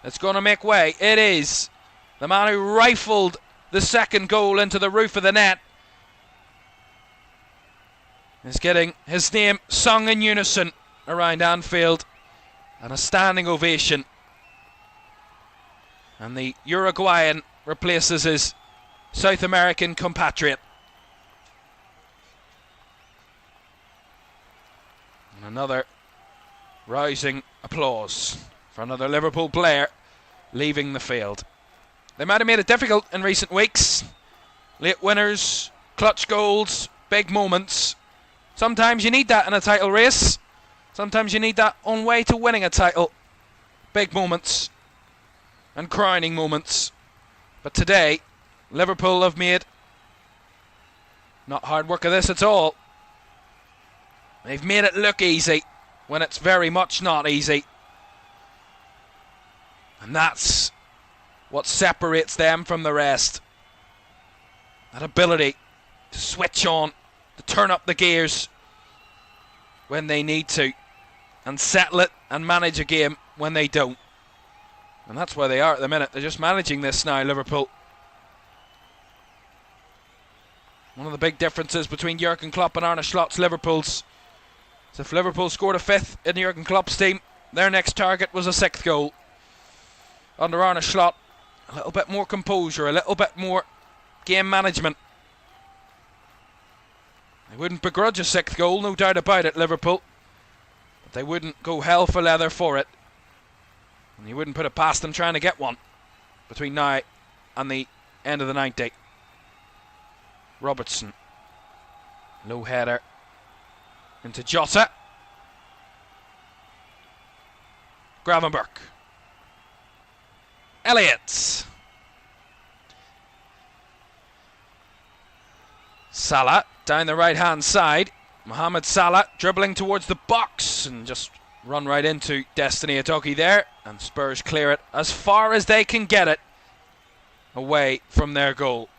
that's going to make way. It is the man who rifled the second goal into the roof of the net. Is getting his name sung in unison around Anfield, and a standing ovation. And the Uruguayan replaces his South American compatriot. And another rousing applause for another Liverpool player leaving the field. They might have made it difficult in recent weeks. Late winners, clutch goals, big moments. Sometimes you need that in a title race. Sometimes you need that on way to winning a title. Big moments and crowning moments. But today, Liverpool have made not hard work of this at all. They've made it look easy when it's very much not easy. And that's what separates them from the rest. That ability to switch on, to turn up the gears when they need to, and settle it and manage a game when they don't. And that's where they are at the minute. They're just managing this now, Liverpool. One of the big differences between Jurgen Klopp and Arne Slot's Liverpool's is if Liverpool scored a fifth in Jurgen Klopp's team, their next target was a sixth goal. Under Arne Slot, a little bit more composure, a little bit more game management. They wouldn't begrudge a sixth goal, no doubt about it, Liverpool. But they wouldn't go hell for leather for it. And you wouldn't put it past them trying to get one between now and the end of the 90. Robertson. Low header into Jota. Gravenberch. Elliott. Salah down the right hand side. Mohamed Salah dribbling towards the box and just run right into Destiny Udogie there, and Spurs clear it as far as they can get it away from their goal.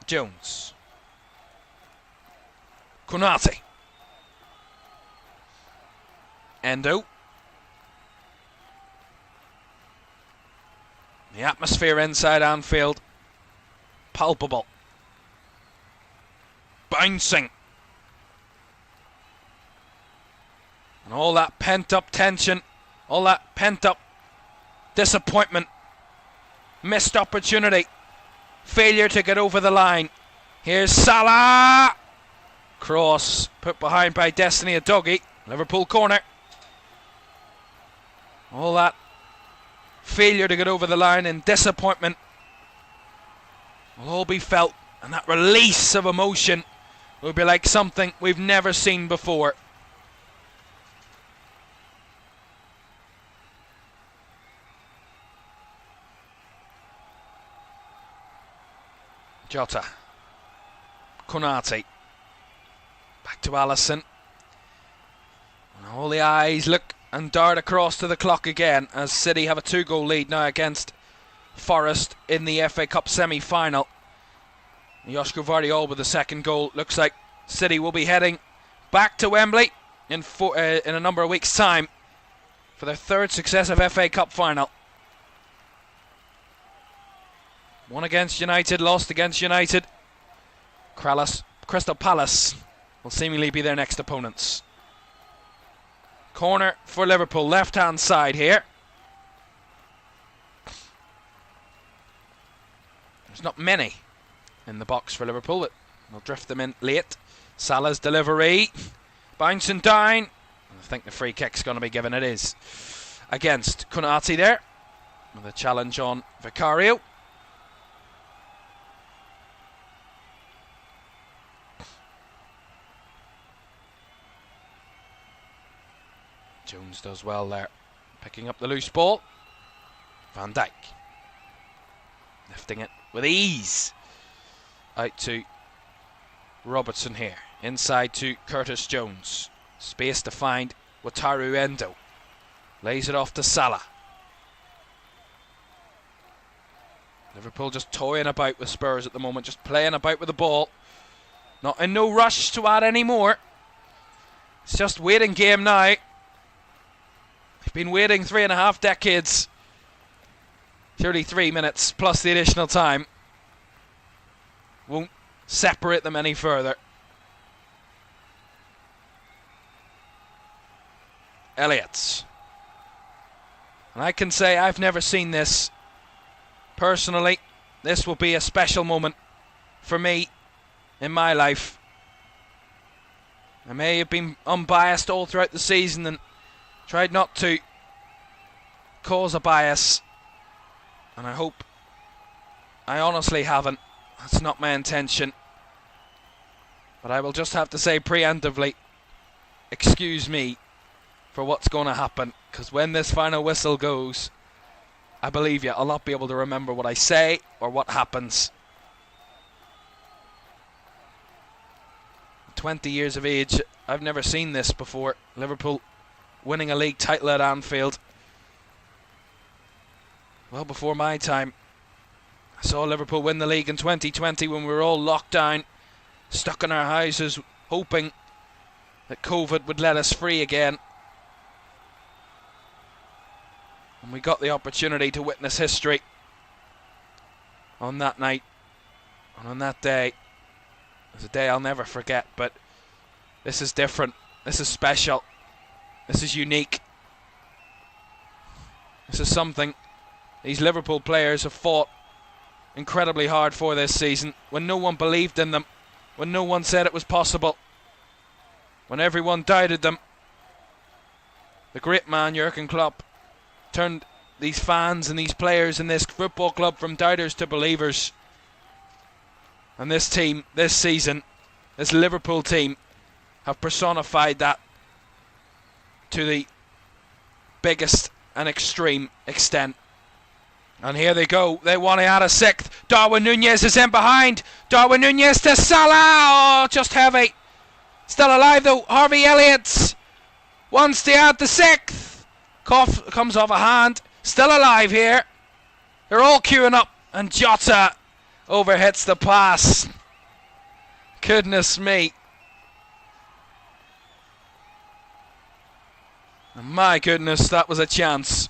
Jones. Konate. Endo. The atmosphere inside Anfield, palpable. Bouncing. And all that pent-up tension, all that pent-up disappointment, missed opportunity, failure to get over the line. Here's Salah! Cross put behind by Destiny Udogie. Liverpool corner. All that failure to get over the line and disappointment will all be felt, and that release of emotion will be like something we've never seen before. Jota. Konate. Back to Alisson. And all the eyes look and dart across to the clock again as City have a 2-goal lead now against Forest in the FA Cup semi-final. Joshua Gvardiol with the second goal. Looks like City will be heading back to Wembley in a number of weeks' time for their third successive FA Cup final. Won against United, lost against United. Crystal Palace will seemingly be their next opponents. Corner for Liverpool, left-hand side here. There's not many in the box for Liverpool, but they'll drift them in late. Salah's delivery, bouncing down. I think the free kick's going to be given. It is against Konate there, with a challenge on Vicario. Jones does well there, picking up the loose ball. Van Dijk. Lifting it with ease. Out to Robertson here. Inside to Curtis Jones. Space to find Wataru Endo. Lays it off to Salah. Liverpool just toying about with Spurs at the moment, just playing about with the ball. Not in no rush to add any more. It's just waiting game now. They've been waiting 3.5 decades. 33 minutes plus the additional time. Won't separate them any further. Elliott. And I can say I've never seen this. Personally, this will be a special moment for me in my life. I may have been unbiased all throughout the season and tried not to cause a bias. And I hope I honestly haven't. That's not my intention. But I will just have to say preemptively, excuse me for what's going to happen. Because when this final whistle goes, I believe you, I'll not be able to remember what I say or what happens. 20 years of age, I've never seen this before. Liverpool winning a league title at Anfield. Well before my time. I saw Liverpool win the league in 2020 when we were all locked down, stuck in our houses, hoping that COVID would let us free again. And we got the opportunity to witness history on that night and on that day. It was a day I'll never forget, but this is different. This is special. This is unique. This is something these Liverpool players have fought incredibly hard for this season, when no one believed in them, when no one said it was possible, when everyone doubted them. The great man Jurgen Klopp turned these fans and these players in this football club from doubters to believers. And this team, this season, this Liverpool team, have personified that to the biggest and extreme extent. And here they go. They want to add a sixth. Darwin Núñez is in behind. Darwin Núñez to Salah. Oh, just heavy. Still alive though. Harvey Elliott wants to add the sixth. Cough comes off a hand. Still alive here. They're all queuing up. And Jota overhits the pass. Goodness me. My goodness, that was a chance.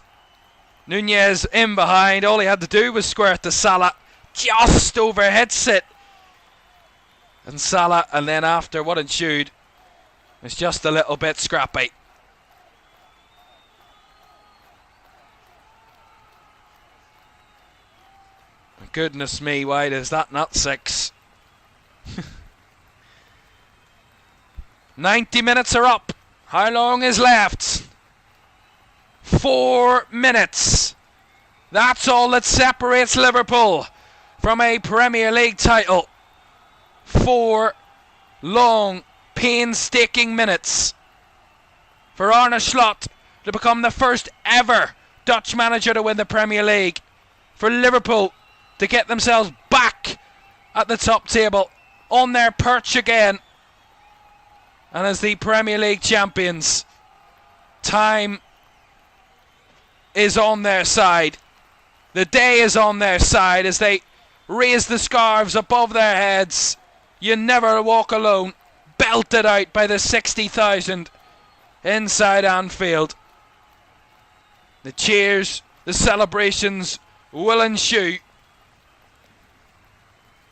Núñez in behind. All he had to do was square it to Salah. Just overhits it. And Salah, and then after what ensued, was just a little bit scrappy. Goodness me, why is that not six? 90 minutes are up. How long is left? 4 minutes. That's all that separates Liverpool from a Premier League title. 4 long, painstaking minutes for Arne Slot to become the first ever Dutch manager to win the Premier League. For Liverpool to get themselves back at the top table, on their perch again. And as the Premier League champions, time is on their side. The day is on their side as they raise the scarves above their heads. You never walk alone, belted out by the 60,000 inside Anfield. The cheers, the celebrations will ensue.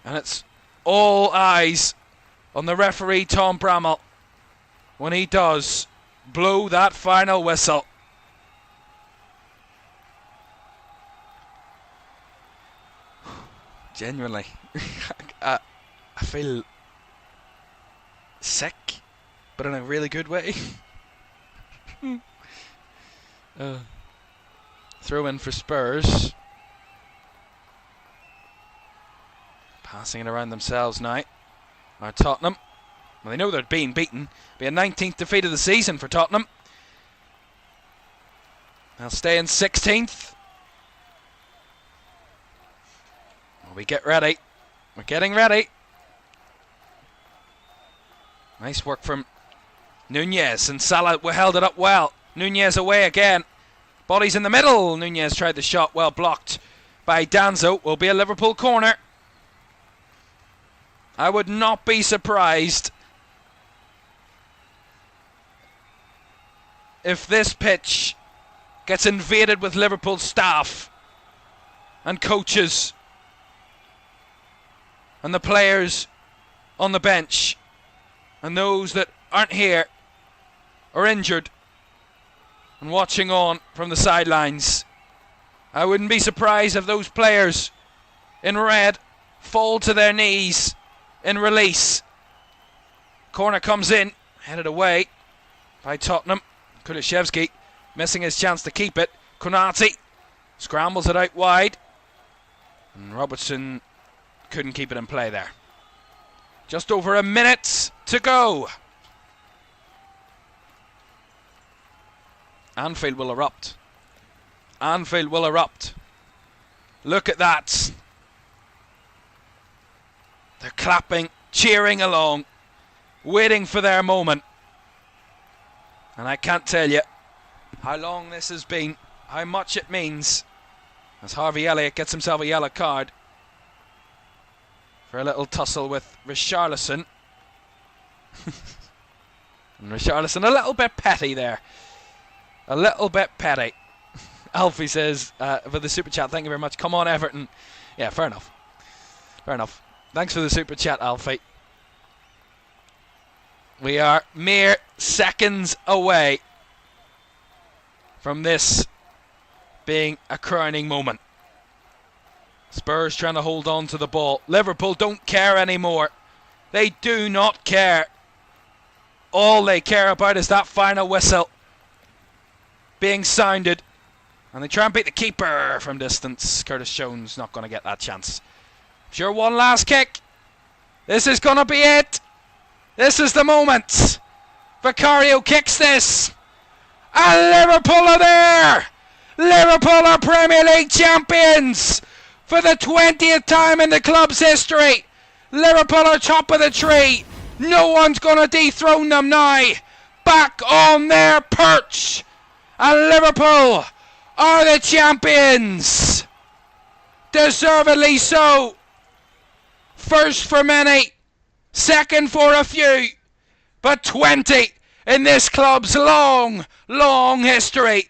And it's all eyes on the referee Tom Bramall when he does blow that final whistle. Genuinely, I feel sick, but in a really good way. Throw in for Spurs. Passing it around themselves now. Or Tottenham. Well, they know they're being beaten. Be a 19th defeat of the season for Tottenham. They'll stay in 16th. We get ready. We're getting ready. Nice work from Nunez, and Salah held it up well. Nunez away again. Bodies in the middle. Nunez tried the shot, well blocked by Danzo. Will be a Liverpool corner. I would not be surprised if this pitch gets invaded with Liverpool staff and coaches and the players on the bench and those that aren't here or injured and watching on from the sidelines. I wouldn't be surprised if those players in red fall to their knees in release. Corner comes in, headed away by Tottenham. Kulishevsky missing his chance to keep it. Konate scrambles it out wide, and Robertson couldn't keep it in play there. Just over a minute to go. Anfield will erupt. Anfield will erupt. Look at that. They're clapping, cheering along, waiting for their moment. And I can't tell you how long this has been, how much it means, as Harvey Elliott gets himself a yellow card for a little tussle with Richarlison. And Richarlison a little bit petty there. A little bit petty. Alfie says, for the super chat, thank you very much. Come on, Everton. Yeah, fair enough. Fair enough. Thanks for the super chat, Alfie. We are mere seconds away from this being a crowning moment. Spurs trying to hold on to the ball. Liverpool don't care anymore. They do not care. All they care about is that final whistle being sounded. And they try and beat the keeper from distance. Curtis Jones not going to get that chance. Sure, one last kick. This is going to be it. This is the moment. Vicario kicks this. And Liverpool are there. Liverpool are Premier League champions for the 20th time in the club's history. Liverpool are top of the tree. No one's going to dethrone them now. Back on their perch. And Liverpool are the champions. Deservedly so. First for many, second for a few, but 20 in this club's long, long history.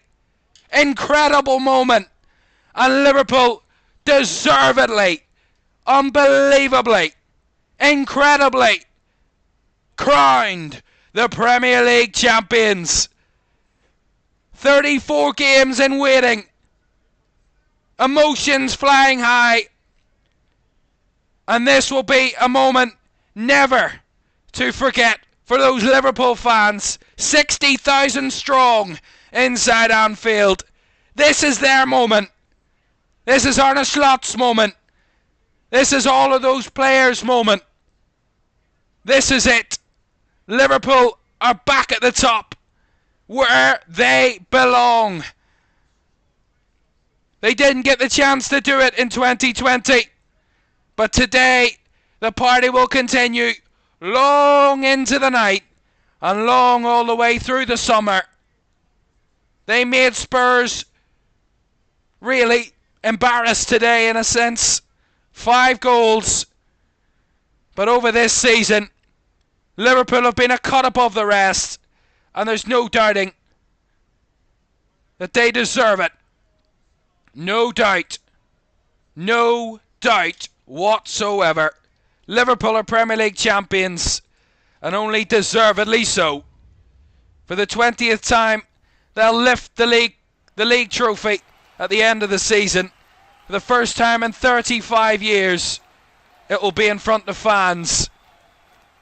Incredible moment. And Liverpool deservedly, unbelievably, incredibly crowned the Premier League champions. 34 games in waiting. Emotions flying high. And this will be a moment never to forget for those Liverpool fans. 60,000 strong inside Anfield. This is their moment. This is Arne Slot's moment. This is all of those players' moment. This is it. Liverpool are back at the top, where they belong. They didn't get the chance to do it in 2020. But today, the party will continue long into the night and long all the way through the summer. They made Spurs really embarrassed today in a sense. 5 goals. But over this season, Liverpool have been a cut above the rest. And there's no doubting that they deserve it. No doubt. No doubt whatsoever. Liverpool are Premier League champions, and only deservedly so. For the 20th time, they'll lift the league trophy at the end of the season. For the first time in 35 years, it will be in front of fans.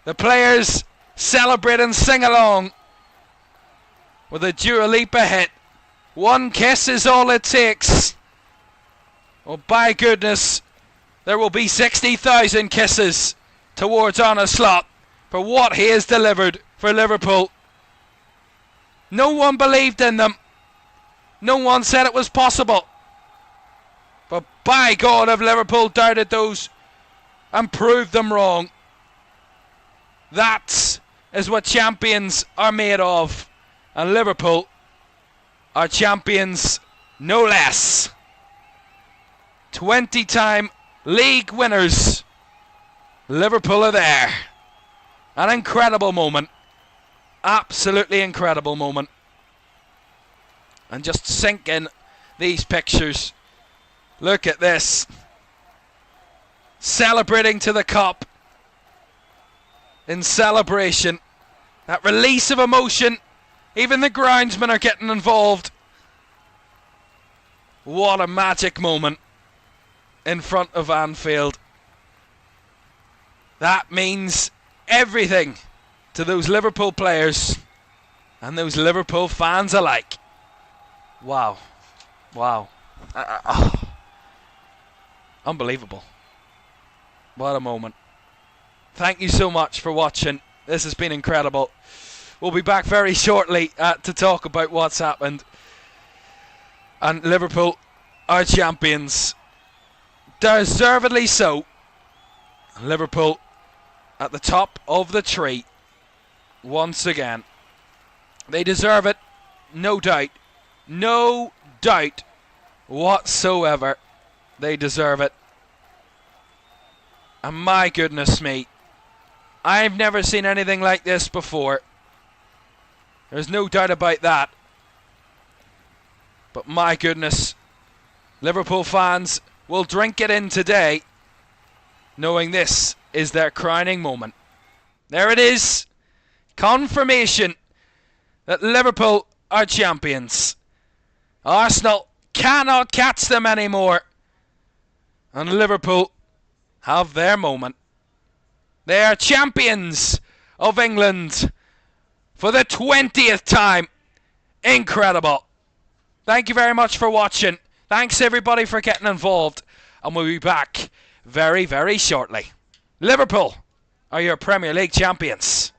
The players celebrate and sing along with a Dua Lipa hit. One kiss is all it takes. Oh, by goodness, there will be 60,000 kisses towards Arne Slot for what he has delivered for Liverpool. No one believed in them. No one said it was possible. But by God, have Liverpool doubted those and proved them wrong. That is what champions are made of. And Liverpool are champions no less. 20-time league winners. Liverpool are there. An incredible moment. Absolutely incredible moment. And just sink in these pictures. Look at this. Celebrating to the cup. In celebration. That release of emotion. Even the groundsmen are getting involved. What a magic moment in front of Anfield. That means everything to those Liverpool players and those Liverpool fans alike. Wow. Wow. Unbelievable. What a moment. Thank you so much for watching. This has been incredible. We'll be back very shortly to talk about what's happened. And Liverpool are champions. Deservedly so. Liverpool at the top of the tree. Once again. They deserve it. No doubt. No doubt whatsoever. They deserve it. And my goodness me. I've never seen anything like this before. There's no doubt about that. But my goodness, Liverpool fans will drink it in today, knowing this is their crowning moment. There it is. Confirmation that Liverpool are champions. Arsenal cannot catch them anymore. And Liverpool have their moment. They are champions of England for the 20th time. Incredible. Thank you very much for watching. Thanks everybody for getting involved. And we'll be back very, very shortly. Liverpool are your Premier League champions.